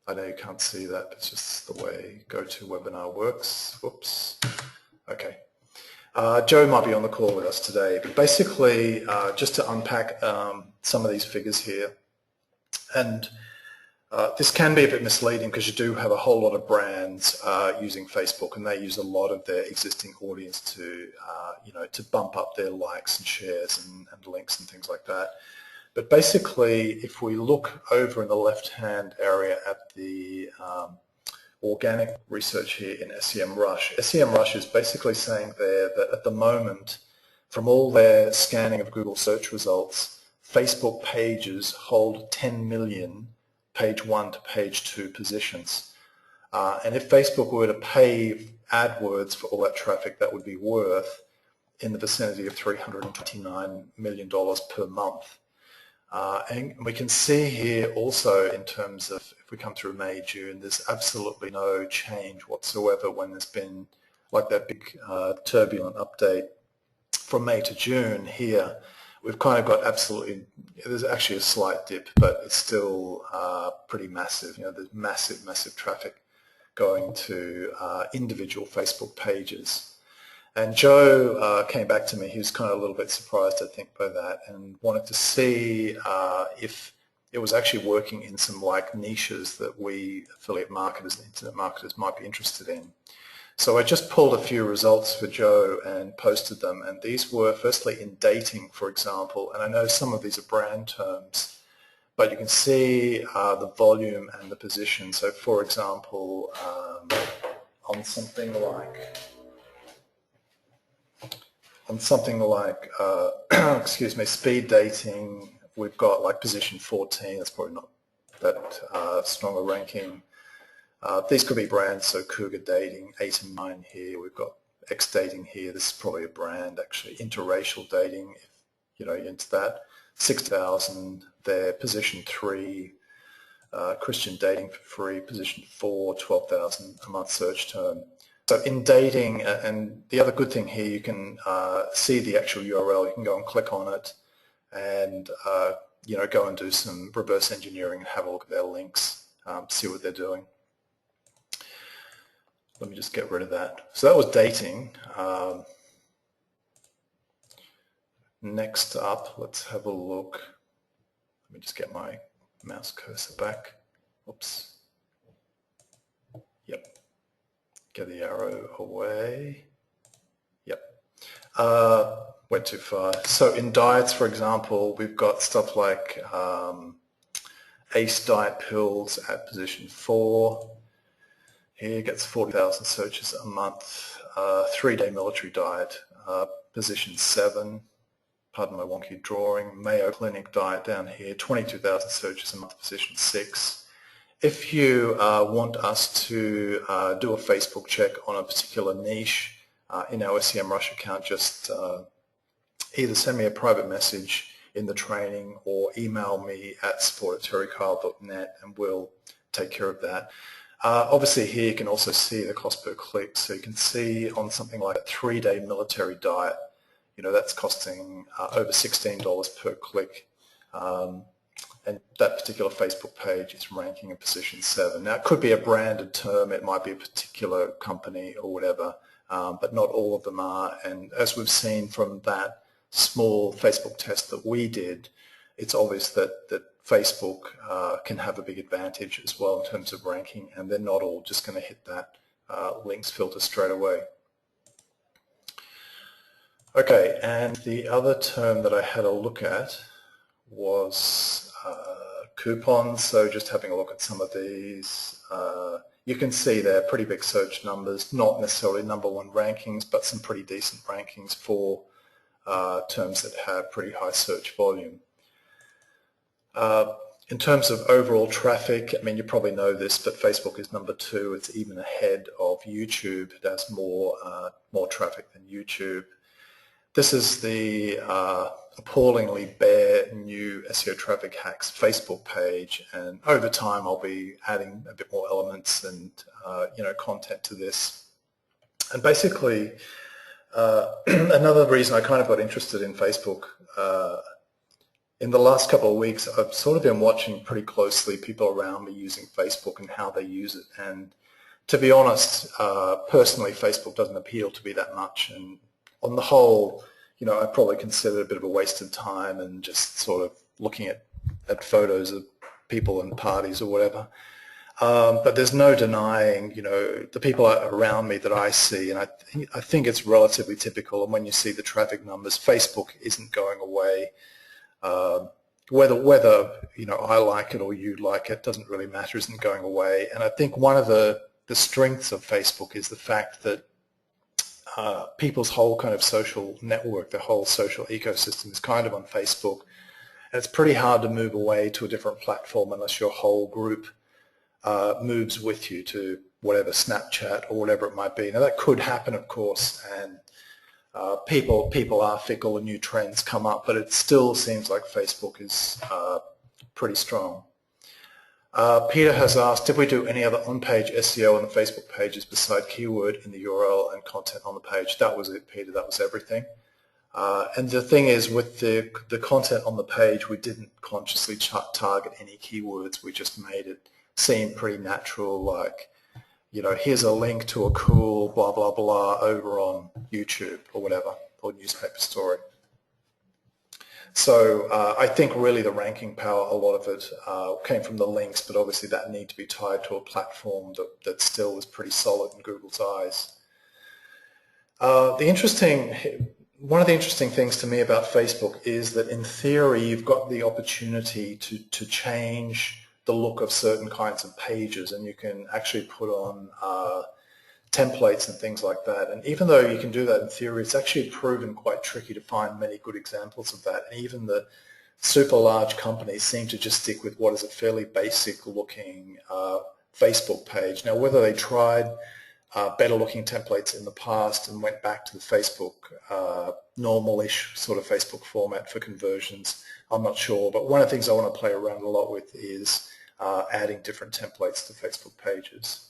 I know you can't see that, but it's just the way GoToWebinar works. Whoops. Okay. Joe might be on the call with us today, but basically just to unpack some of these figures here, and this can be a bit misleading because you do have a whole lot of brands using Facebook, and they use a lot of their existing audience to, you know, to bump up their likes and shares and links and things like that. But basically, if we look over in the left-hand area at the organic research here in SEMrush, SEMrush is basically saying there that at the moment, from all their scanning of Google search results, Facebook pages hold 10 million page 1 to page 2 positions. And if Facebook were to pay AdWords for all that traffic, that would be worth in the vicinity of $329 million per month. And we can see here also in terms of, if we come through May, June, there's absolutely no change whatsoever when there's been like that big turbulent update from May to June. Here we've kind of got absolutely, there's actually a slight dip, but it's still pretty massive. You know, there's massive traffic going to individual Facebook pages. And Joe came back to me. He was kind of a little bit surprised, I think, by that, and wanted to see if it was actually working in some like niches that we affiliate marketers and internet marketers might be interested in. So I just pulled a few results for Joe and posted them, and these were firstly in dating, for example, and I know some of these are brand terms, but you can see the volume and the position. So for example, on something like excuse me, speed dating, we've got like position 14. That's probably not that strong a ranking. These could be brands, so Cougar Dating, 8 and 9 here. We've got X Dating here. This is probably a brand, actually. Interracial Dating, if you know, you're into that. 6,000 there. Position 3, Christian Dating for free. Position 4, 12,000 a month search term. So in dating, and the other good thing here, you can see the actual URL. You can go and click on it, and you know, go and do some reverse engineering and have a look at their links, see what they're doing. Let me just get rid of that. So that was dating. Next up, let's have a look. Let me just get my mouse cursor back. Oops. Yep. Get the arrow away. Yep. Went too far. So in diets, for example, we've got stuff like Ace Diet Pills at position 4. Here gets 40,000 searches a month. 3-day military diet, position 7. Pardon my wonky drawing. Mayo Clinic diet down here, 22,000 searches a month, position 6. If you want us to do a Facebook check on a particular niche in our SEMrush account, just either send me a private message in the training or email me at support@terrykyle.net and we'll take care of that. Obviously here you can also see the cost per click, so you can see on something like a 3-day military diet, you know, that's costing over $16 per click, and that particular Facebook page is ranking in position 7. Now it could be a branded term, it might be a particular company or whatever, but not all of them are, and as we've seen from that small Facebook test that we did, it's obvious that Facebook can have a big advantage as well in terms of ranking, and they're not all just going to hit that links filter straight away. Okay, and the other term that I had a look at was coupons. So just having a look at some of these, you can see they're pretty big search numbers, not necessarily #1 rankings, but some pretty decent rankings for terms that have pretty high search volume. In terms of overall traffic, I mean, you probably know this, but Facebook is #2. It's even ahead of YouTube. It has more traffic than YouTube. This is the appallingly bare new SEO traffic hacks Facebook page, and over time I'll be adding a bit more elements and you know, content to this. And basically, another reason I kind of got interested in Facebook. In the last couple of weeks, I've sort of been watching pretty closely people around me using Facebook and how they use it. And to be honest, personally, Facebook doesn't appeal to me that much. And on the whole, you know, I probably consider it a bit of a waste of time and just sort of looking at photos of people and parties or whatever. But there's no denying, you know, the people around me that I see, and I think it's relatively typical. And when you see the traffic numbers, Facebook isn't going away. Whether you know, I like it or you like it doesn't really matter, isn't going away. And I think one of the strengths of Facebook is the fact that people's whole kind of social network, their whole social ecosystem is kind of on Facebook. And it's pretty hard to move away to a different platform unless your whole group moves with you to whatever, Snapchat or whatever it might be. Now that could happen, of course, and people are fickle and new trends come up, but it still seems like Facebook is pretty strong. Peter has asked if we do any other on-page SEO on the Facebook pages beside keyword in the URL and content on the page. That was it, Peter. That was everything. And the thing is, with the content on the page, we didn't consciously target any keywords. We just made it seem pretty natural, like, you know, here's a link to a cool blah, blah, blah over on YouTube or whatever, or newspaper story. So I think really the ranking power, a lot of it came from the links, but obviously that need to be tied to a platform that still is pretty solid in Google's eyes. One of the interesting things to me about Facebook is that in theory you've got the opportunity to change the look of certain kinds of pages, and you can actually put on templates and things like that. And even though you can do that in theory, it's actually proven quite tricky to find many good examples of that. And even the super large companies seem to just stick with what is a fairly basic looking Facebook page. Now, whether they tried better looking templates in the past and went back to the Facebook normal-ish sort of Facebook format for conversions, I'm not sure. But one of the things I want to play around a lot with is adding different templates to Facebook pages.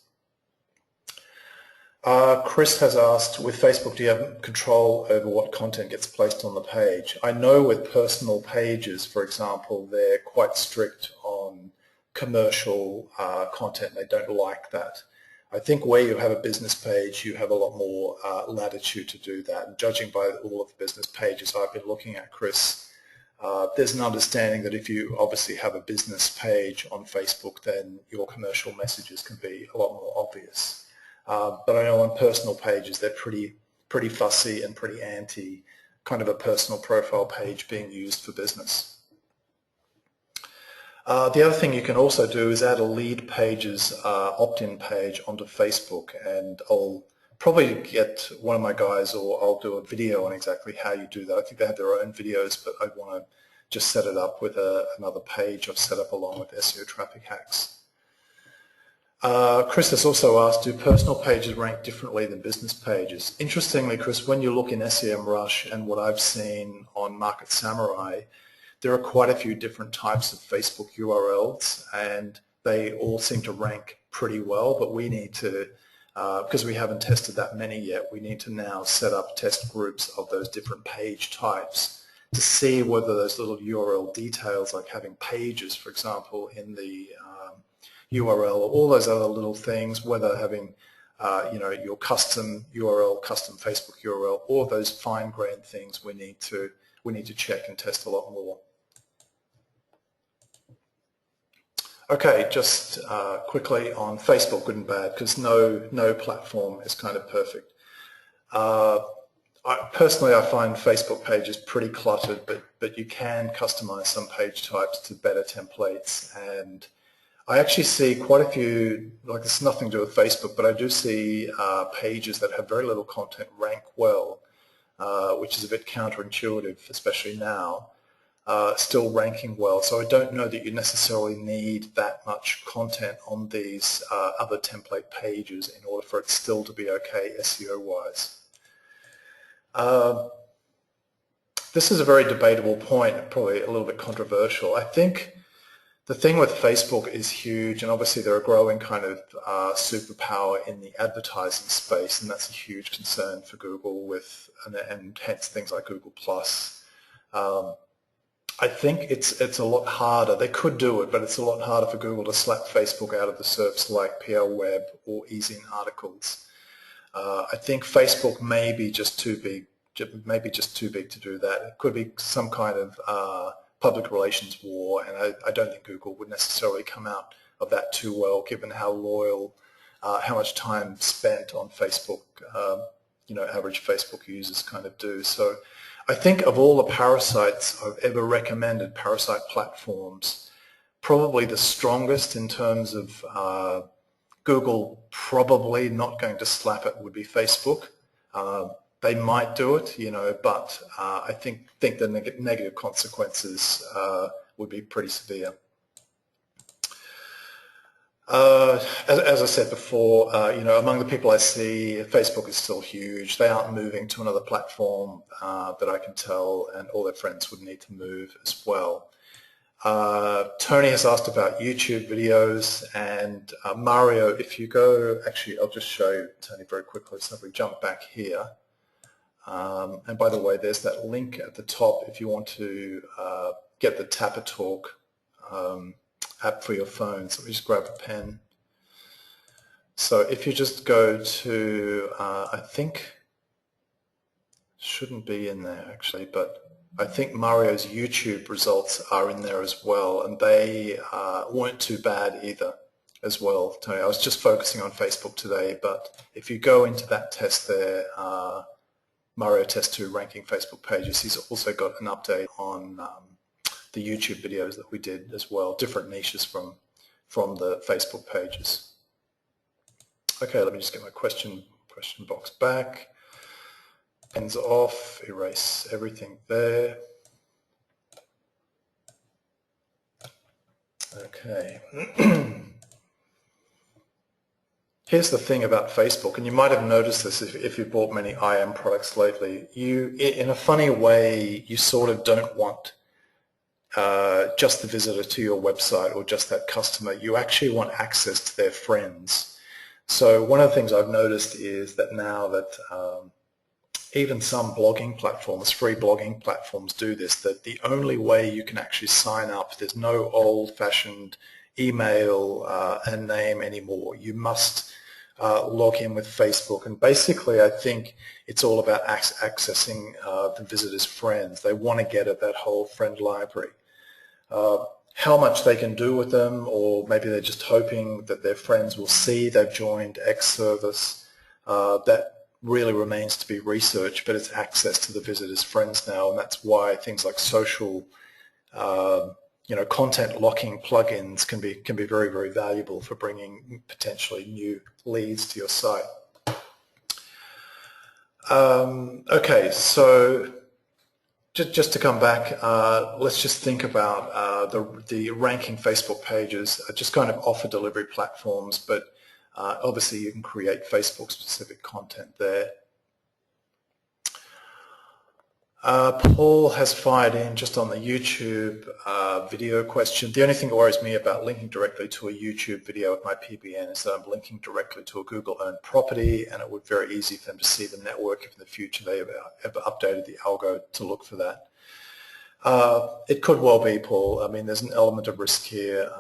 Chris has asked, with Facebook, do you have control over what content gets placed on the page? I know with personal pages, for example, they're quite strict on commercial content. They don't like that. I think where you have a business page, you have a lot more latitude to do that. And judging by all of the business pages I've been looking at, Chris, there's an understanding that if you obviously have a business page on Facebook, then your commercial messages can be a lot more obvious. But I know on personal pages they're pretty fussy and pretty anti kind of a personal profile page being used for business. The other thing you can also do is add a lead pages opt-in page onto Facebook, and I'll probably get one of my guys, or I'll do a video on exactly how you do that. I think they have their own videos, but I want to just set it up with another page I've set up along with SEO Traffic Hacks. Chris has also asked, do personal pages rank differently than business pages? Interestingly, Chris, when you look in SEMrush and what I've seen on Market Samurai, there are quite a few different types of Facebook URLs, and they all seem to rank pretty well, but we need to, because we haven't tested that many yet, we need to now set up test groups of those different page types to see whether those little URL details, like having pages, for example, in the URL, or all those other little things, whether having your custom URL, custom Facebook URL, all those fine-grained things we need to check and test a lot more. Okay, just quickly on Facebook, good and bad, because no platform is kind of perfect. Personally, I find Facebook pages pretty cluttered, but you can customize some page types to better templates, and I actually see quite a few, like it's nothing to do with Facebook, but I do see pages that have very little content rank well, which is a bit counterintuitive, especially now, still ranking well. So I don't know that you necessarily need that much content on these other template pages in order for it still to be okay SEO-wise. This is a very debatable point, probably a little bit controversial. I think the thing with Facebook is huge, and obviously they're a growing kind of superpower in the advertising space, and that's a huge concern for Google and hence things like Google+. I think it's a lot harder. They could do it, but it's a lot harder for Google to slap Facebook out of the SERPs like PR Web or Easy Articles. I think Facebook may be just too big, to do that. It could be some kind of public relations war, and I don't think Google would necessarily come out of that too well, given how loyal, how much time spent on Facebook, average Facebook users kind of do. So I think of all the parasites I've ever recommended, parasite platforms, probably the strongest in terms of Google probably not going to slap it would be Facebook. they might do it, but I think the negative consequences would be pretty severe. As I said before, among the people I see, Facebook is still huge. They aren't moving to another platform that I can tell, and all their friends would need to move as well. Tony has asked about YouTube videos, and Mario, if you go, actually I'll just show you, Tony, very quickly. So if we jump back here, and by the way, there's that link at the top if you want to get the Tapatalk app for your phone. So let me just grab a pen. So if you just go to, I think, shouldn't be in there actually, but I think Mario's YouTube results are in there as well, and they weren't too bad either as well, Tony. I was just focusing on Facebook today, but if you go into that test there, Mario Test 2 ranking Facebook pages, he's also got an update on the YouTube videos that we did as well, different niches from the Facebook pages. Okay, let me just get my question box back. Pens off, erase everything there. Okay. Here's the thing about Facebook, and you might have noticed this if you bought many IM products lately. In a funny way, you sort of don't want just the visitor to your website or just that customer. You actually want access to their friends. So one of the things I've noticed is that now that even some blogging platforms, free blogging platforms do this, that the only way you can actually sign up, there's no old-fashioned email and name anymore. You must log in with Facebook, and basically I think it's all about accessing the visitor's friends. They want to get at that whole friend library. How much they can do with them, or maybe they're just hoping that their friends will see they've joined X service, that really remains to be researched, but it's access to the visitor's friends now, and that's why things like social content locking plugins can be very, very valuable for bringing potentially new leads to your site. Okay, so just to come back, let's just think about the ranking Facebook pages, just kind of offer delivery platforms, but obviously you can create Facebook-specific content there. Paul has fired in just on the YouTube video question. The only thing that worries me about linking directly to a YouTube video with my PBN is that I'm linking directly to a Google-owned property, and it would be very easy for them to see the network if in the future they ever updated the algo to look for that. It could well be, Paul. I mean, there's an element of risk here.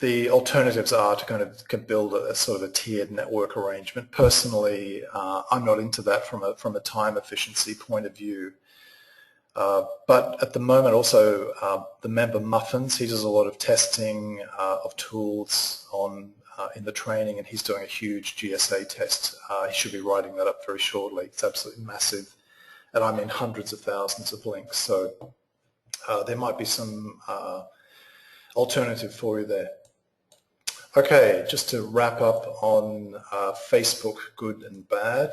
The alternatives are to kind of build a sort of a tiered network arrangement. Personally, I'm not into that from a time efficiency point of view. But at the moment, also the member Muffins, he does a lot of testing of tools in the training, and he's doing a huge GSA test. He should be writing that up very shortly. It's absolutely massive, and I mean hundreds of thousands of links. So there might be some alternative for you there. Okay, just to wrap up on Facebook, good and bad.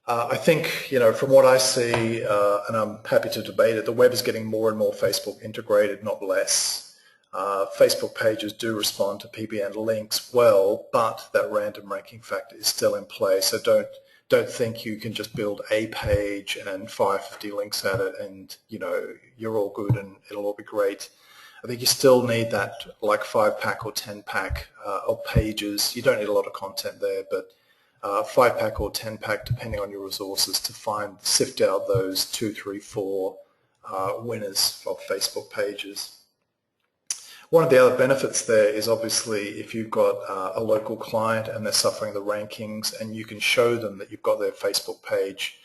I think, from what I see, and I'm happy to debate it, the web is getting more and more Facebook integrated, not less. Facebook pages do respond to PBN links well, but that random ranking factor is still in play. So don't think you can just build a page and 550 links at it and you're all good and it'll all be great. I think you still need that like 5-pack or 10-pack of pages. You don't need a lot of content there, but 5-pack or 10-pack, depending on your resources, to sift out those 2, 3, 4 winners of Facebook pages. One of the other benefits there is obviously if you've got a local client and they're suffering the rankings, and you can show them that you've got their Facebook page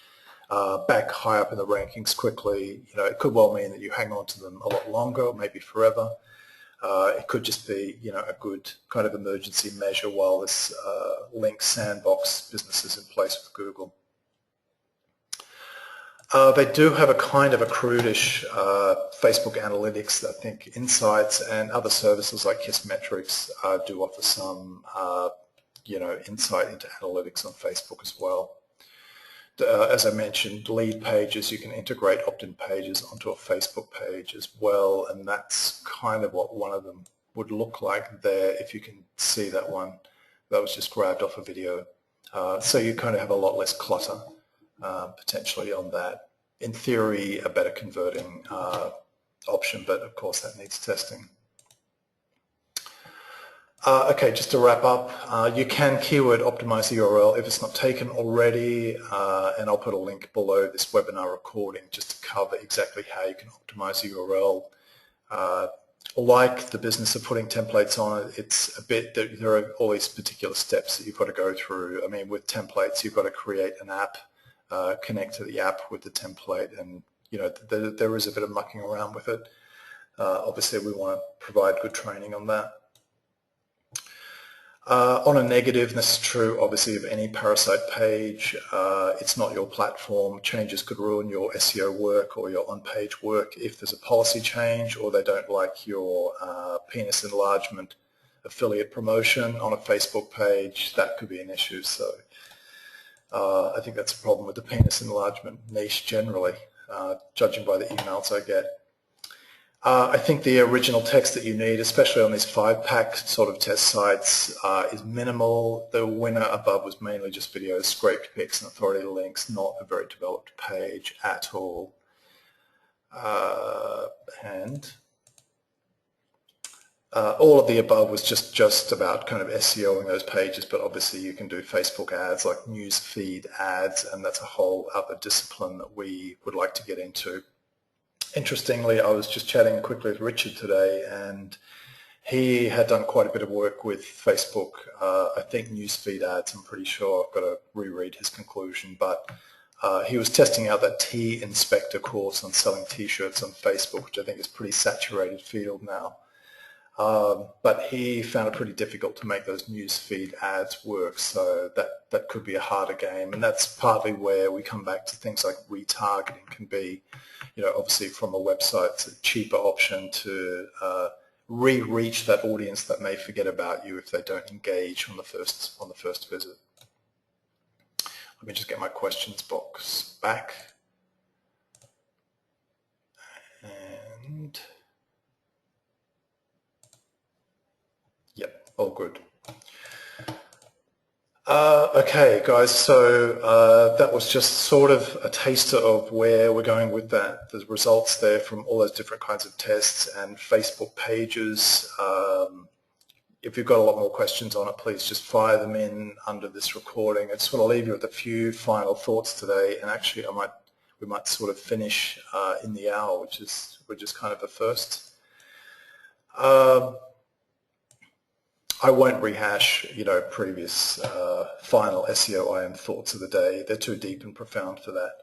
back high up in the rankings quickly, it could well mean that you hang on to them a lot longer, maybe forever. It could just be, a good kind of emergency measure while this link sandbox business is in place with Google. They do have a kind of a crudish Facebook analytics. I think Insights and other services like Kissmetrics do offer some, insight into analytics on Facebook as well. as I mentioned, lead pages, you can integrate opt-in pages onto a Facebook page as well, and that's kind of what one of them would look like there, if you can see that one. That was just grabbed off a video. So you kind of have a lot less clutter potentially on that. In theory, a better converting option, but of course that needs testing. Okay, just to wrap up, you can keyword optimize the URL if it's not taken already, and I'll put a link below this webinar recording just to cover exactly how you can optimize the URL. Like the business of putting templates on it, it's a bit that there are all these particular steps that you've got to go through. I mean, with templates, you've got to create an app, connect to the app with the template, and you know there is a bit of mucking around with it. Obviously, we want to provide good training on that. On a negative, and this is true obviously of any Parasite page, it's not your platform. Changes could ruin your SEO work or your on-page work if there's a policy change or they don't like your penis enlargement affiliate promotion on a Facebook page. That could be an issue. So I think that's a problem with the penis enlargement niche generally, judging by the emails I get. I think the original text that you need, especially on these 5-pack sort of test sites, is minimal. The winner above was mainly just videos, scraped pics and authority links, not a very developed page at all. And all of the above was just about kind of SEOing those pages, but obviously you can do Facebook ads like news feed ads, and that's a whole other discipline that we would like to get into. Interestingly, I was just chatting quickly with Richard today, and he had done quite a bit of work with Facebook. I think newsfeed ads, I'm pretty sure. I've got to reread his conclusion, but he was testing out that T-Inspector course on selling T-shirts on Facebook, which I think is a pretty saturated field now. But he found it pretty difficult to make those newsfeed ads work, so that could be a harder game, and that's partly where we come back to things like retargeting can be. You know, obviously from a website, it's a cheaper option to re-reach that audience that may forget about you if they don't engage on the first visit. Let me just get my questions box back. And yep, all good. Okay, guys, so that was just sort of a taster of where we're going with that. There's results there from all those different kinds of tests and Facebook pages. If you've got a lot more questions on it, please just fire them in under this recording. I just want to leave you with a few final thoughts today, and actually we might sort of finish in the hour, which is kind of a first. I won't rehash, previous final SEO IM thoughts of the day. They're too deep and profound for that.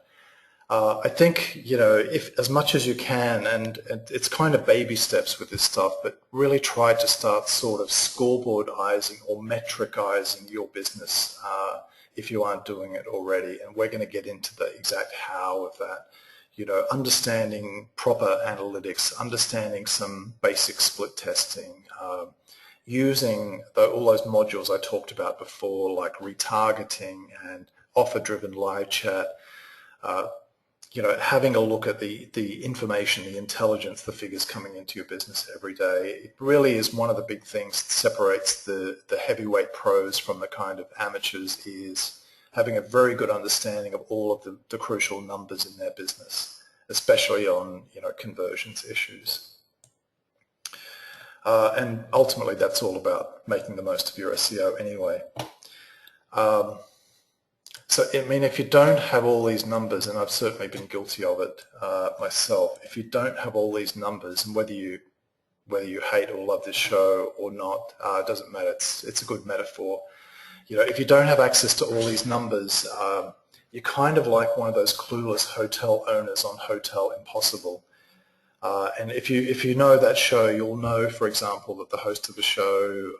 I think, if as much as you can, and it's kind of baby steps with this stuff, but really try to start sort of scoreboardizing or metricizing your business if you aren't doing it already. And we're going to get into the exact how of that. Understanding proper analytics, understanding some basic split testing, using all those modules I talked about before, like retargeting and offer-driven live chat, having a look at the information, the intelligence, the figures coming into your business every day. It really is one of the big things that separates the heavyweight pros from the kind of amateurs, is having a very good understanding of all of the crucial numbers in their business, especially on conversions issues. And ultimately, that's all about making the most of your SEO anyway. So, I mean, if you don't have all these numbers, and I've certainly been guilty of it myself, if you don't have all these numbers, and whether you hate or love this show or not, it doesn't matter. It's a good metaphor. If you don't have access to all these numbers, you're kind of like one of those clueless hotel owners on Hotel Impossible. And if you know that show, you'll know, for example, that the host of the show,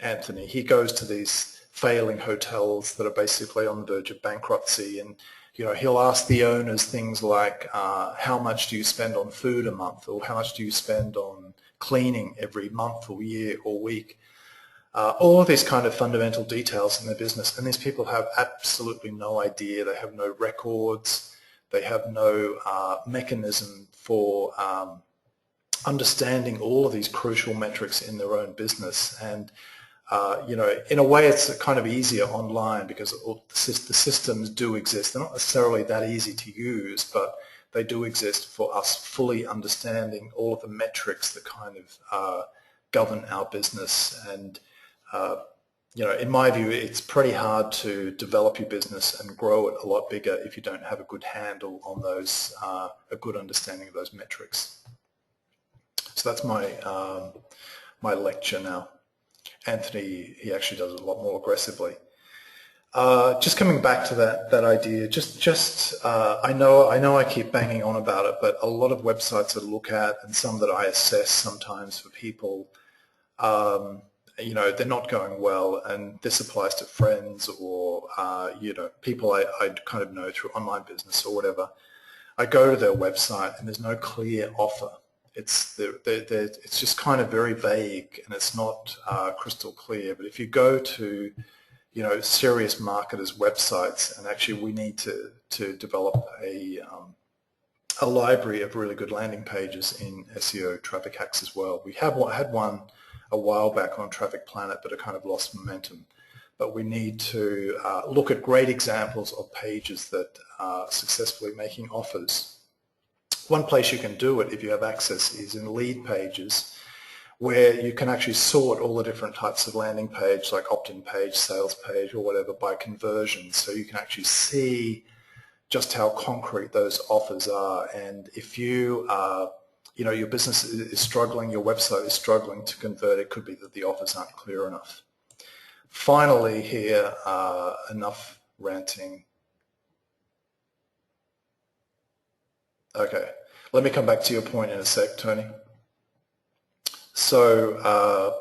Anthony, he goes to these failing hotels that are basically on the verge of bankruptcy, and he'll ask the owners things like, how much do you spend on food a month, or how much do you spend on cleaning every month or year or week? all of these kind of fundamental details in their business, and these people have absolutely no idea. They have no records. They have no mechanism for understanding all of these crucial metrics in their own business. And you know, in a way, it's kind of easier online because the systems do exist. They're not necessarily that easy to use, but they do exist for us fully understanding all of the metrics that kind of govern our business. And you know, in my view, it's pretty hard to develop your business and grow it a lot bigger if you don't have a good handle on those, a good understanding of those metrics. So that's my my lecture now. Anthony, he actually does it a lot more aggressively. Just coming back to that idea, I know I keep banging on about it, but a lot of websites that I look at and some that I assess sometimes for people, you know, they're not going well, and this applies to friends or you know, people I kind of know through online business or whatever. I go to their website and there's no clear offer. It's just kind of very vague, and it's not crystal clear. But if you go to, you know, serious marketers' websites, and actually we need to develop a library of really good landing pages in SEO traffic hacks as well. We had one a while back on Traffic Planet, but it kind of lost momentum. But we need to look at great examples of pages that are successfully making offers. One place you can do it if you have access is in lead pages, where you can actually sort all the different types of landing page, like opt-in page, sales page, or whatever, by conversion. So you can actually see just how concrete those offers are. And if you, you know, your business is struggling, your website is struggling to convert, it could be that the offers aren't clear enough. Finally here, enough ranting. Okay, let me come back to your point in a sec, Tony. So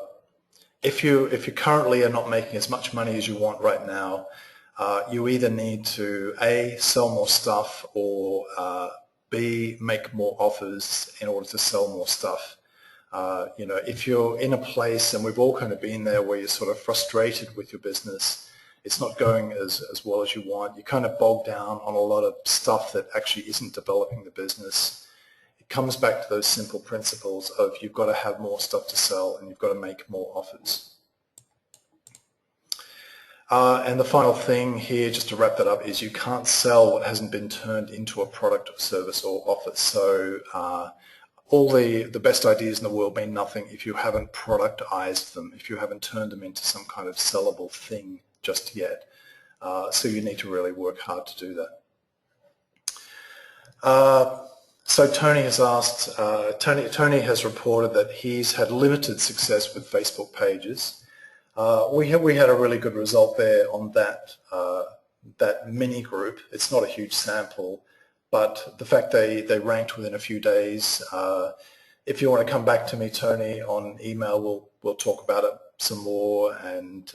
if you currently are not making as much money as you want right now, you either need to A, sell more stuff, or B, make more offers in order to sell more stuff. You know, if you're in a place, and we've all kind of been there, where you're sort of frustrated with your business, it's not going as well as you want, you kind of bog down on a lot of stuff that actually isn't developing the business. It comes back to those simple principles of you've got to have more stuff to sell and you've got to make more offers. And the final thing here, just to wrap that up, is you can't sell what hasn't been turned into a product or service or offer. So all the best ideas in the world mean nothing if you haven't productized them, if you haven't turned them into some kind of sellable thing just yet. So you need to really work hard to do that. So Tony has asked, Tony has reported that he's had limited success with Facebook pages. We had a really good result there on that that mini group. It's not a huge sample, but the fact they ranked within a few days. If you want to come back to me, Tony, on email, we'll talk about it some more, and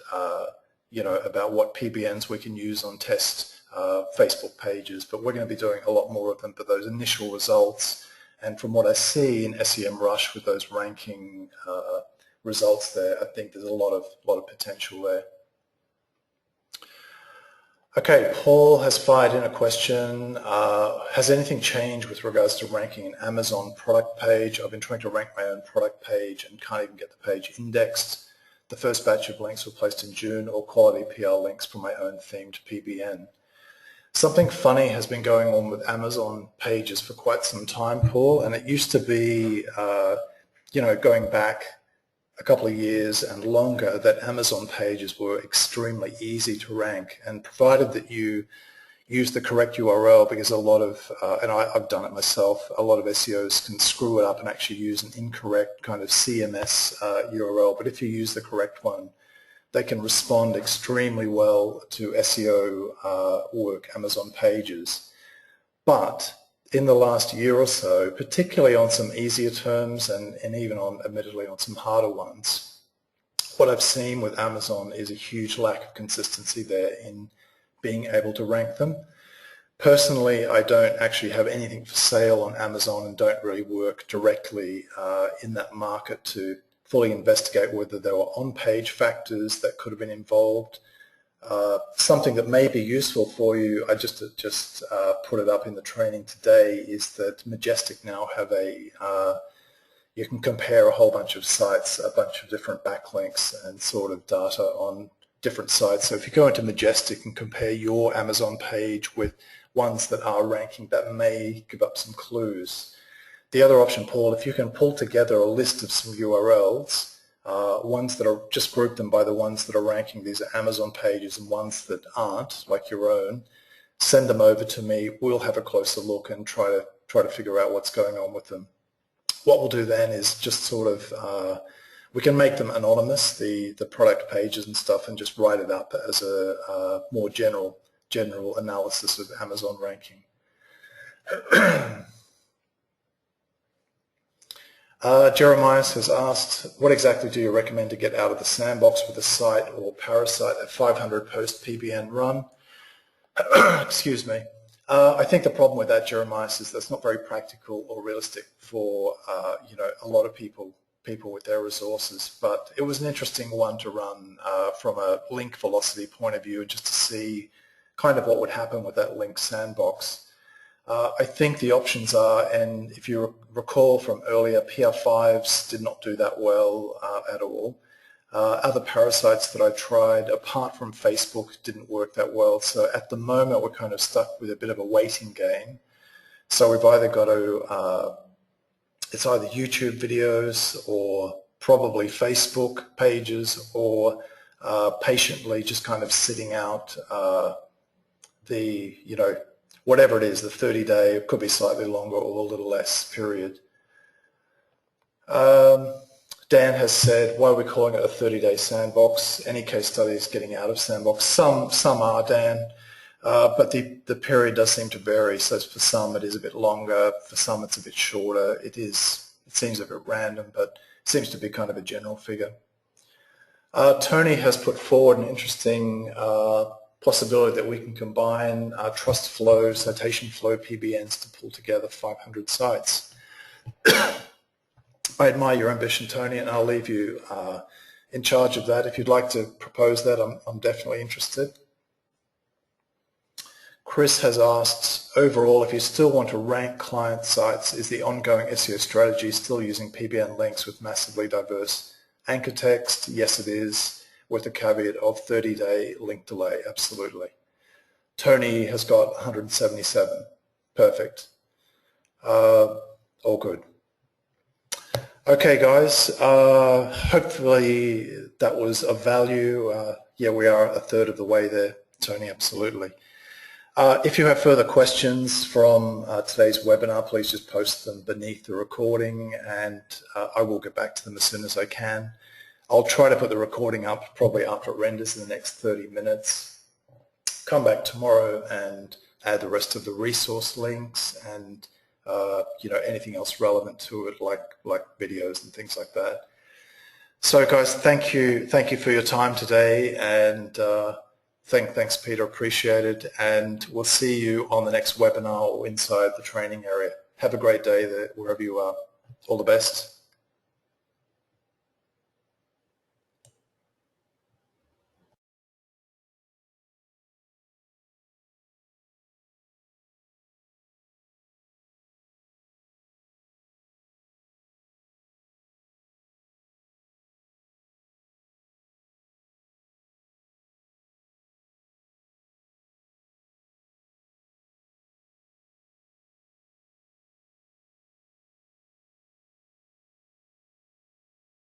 you know, about what PBNs we can use on test Facebook pages. But we're going to be doing a lot more of them. But those initial results, and from what I see in SEMrush with those ranking results there, I think there's a lot of potential there. Okay, Paul has fired in a question. Has anything changed with regards to ranking an Amazon product page? I've been trying to rank my own product page and can't even get the page indexed. The first batch of links were placed in June, or quality PR links from my own themed PBN. Something funny has been going on with Amazon pages for quite some time, Paul, and it used to be, you know, going back a couple of years and longer, that Amazon pages were extremely easy to rank, and provided that you use the correct URL, because a lot of, and I've done it myself, a lot of SEOs can screw it up and actually use an incorrect kind of CMS URL, but if you use the correct one, they can respond extremely well to SEO work, Amazon pages. But in the last year or so, particularly on some easier terms and even on, admittedly, on some harder ones, what I've seen with Amazon is a huge lack of consistency there in being able to rank them. Personally, I don't actually have anything for sale on Amazon and don't really work directly in that market to fully investigate whether there were on-page factors that could have been involved. Something that may be useful for you, I just put it up in the training today, is that Majestic now have you can compare a whole bunch of sites, a bunch of different backlinks and sort of data on different sites. So if you go into Majestic and compare your Amazon page with ones that are ranking, that may give up some clues. The other option, Paul, if you can pull together a list of some URLs, ones that are, just group them by the ones that are ranking, these are Amazon pages, and ones that aren't, like your own, send them over to me. We'll have a closer look and try to figure out what's going on with them. What we'll do then is just sort of, we can make them anonymous, the product pages and stuff, and just write it up as a more general analysis of Amazon ranking. Jeremiah has asked, what exactly do you recommend to get out of the sandbox with a site or parasite at 500 post PBN run? Excuse me. I think the problem with that, Jeremiah, is that's not very practical or realistic for a lot of people with their resources. But it was an interesting one to run from a link velocity point of view, just to see kind of what would happen with that link sandbox. I think the options are, and if you recall from earlier, PR5s did not do that well at all. Other parasites that I tried, apart from Facebook, didn't work that well. So at the moment, we're kind of stuck with a bit of a waiting game. So we've either got to, it's either YouTube videos or probably Facebook pages, or patiently just kind of sitting out whatever it is, the 30-day, it could be slightly longer or a little less period. Dan has said, why are we calling it a 30-day sandbox? Any case studies getting out of sandbox? Some are, Dan, but the period does seem to vary. So for some it is a bit longer, for some it's a bit shorter. It seems a bit random, but it seems to be kind of a general figure. Tony has put forward an interesting possibility that we can combine trust flow, citation flow PBNs to pull together 500 sites. I admire your ambition, Tony, and I'll leave you in charge of that. If you'd like to propose that, I'm definitely interested. Chris has asked, overall, if you still want to rank client sites, is the ongoing SEO strategy still using PBN links with massively diverse anchor text? Yes, it is, with a caveat of 30-day link delay. Absolutely. Tony has got 177. Perfect. All good. Okay, guys, hopefully that was of value. Yeah, we are a third of the way there, Tony, absolutely. If you have further questions from today's webinar, please just post them beneath the recording, and I will get back to them as soon as I can. I'll try to put the recording up probably after it renders in the next 30 minutes. Come back tomorrow and add the rest of the resource links and anything else relevant to it, like videos and things like that. So, guys, thank you for your time today, and thanks, Peter, appreciate it. And we'll see you on the next webinar or inside the training area. Have a great day there, wherever you are. All the best.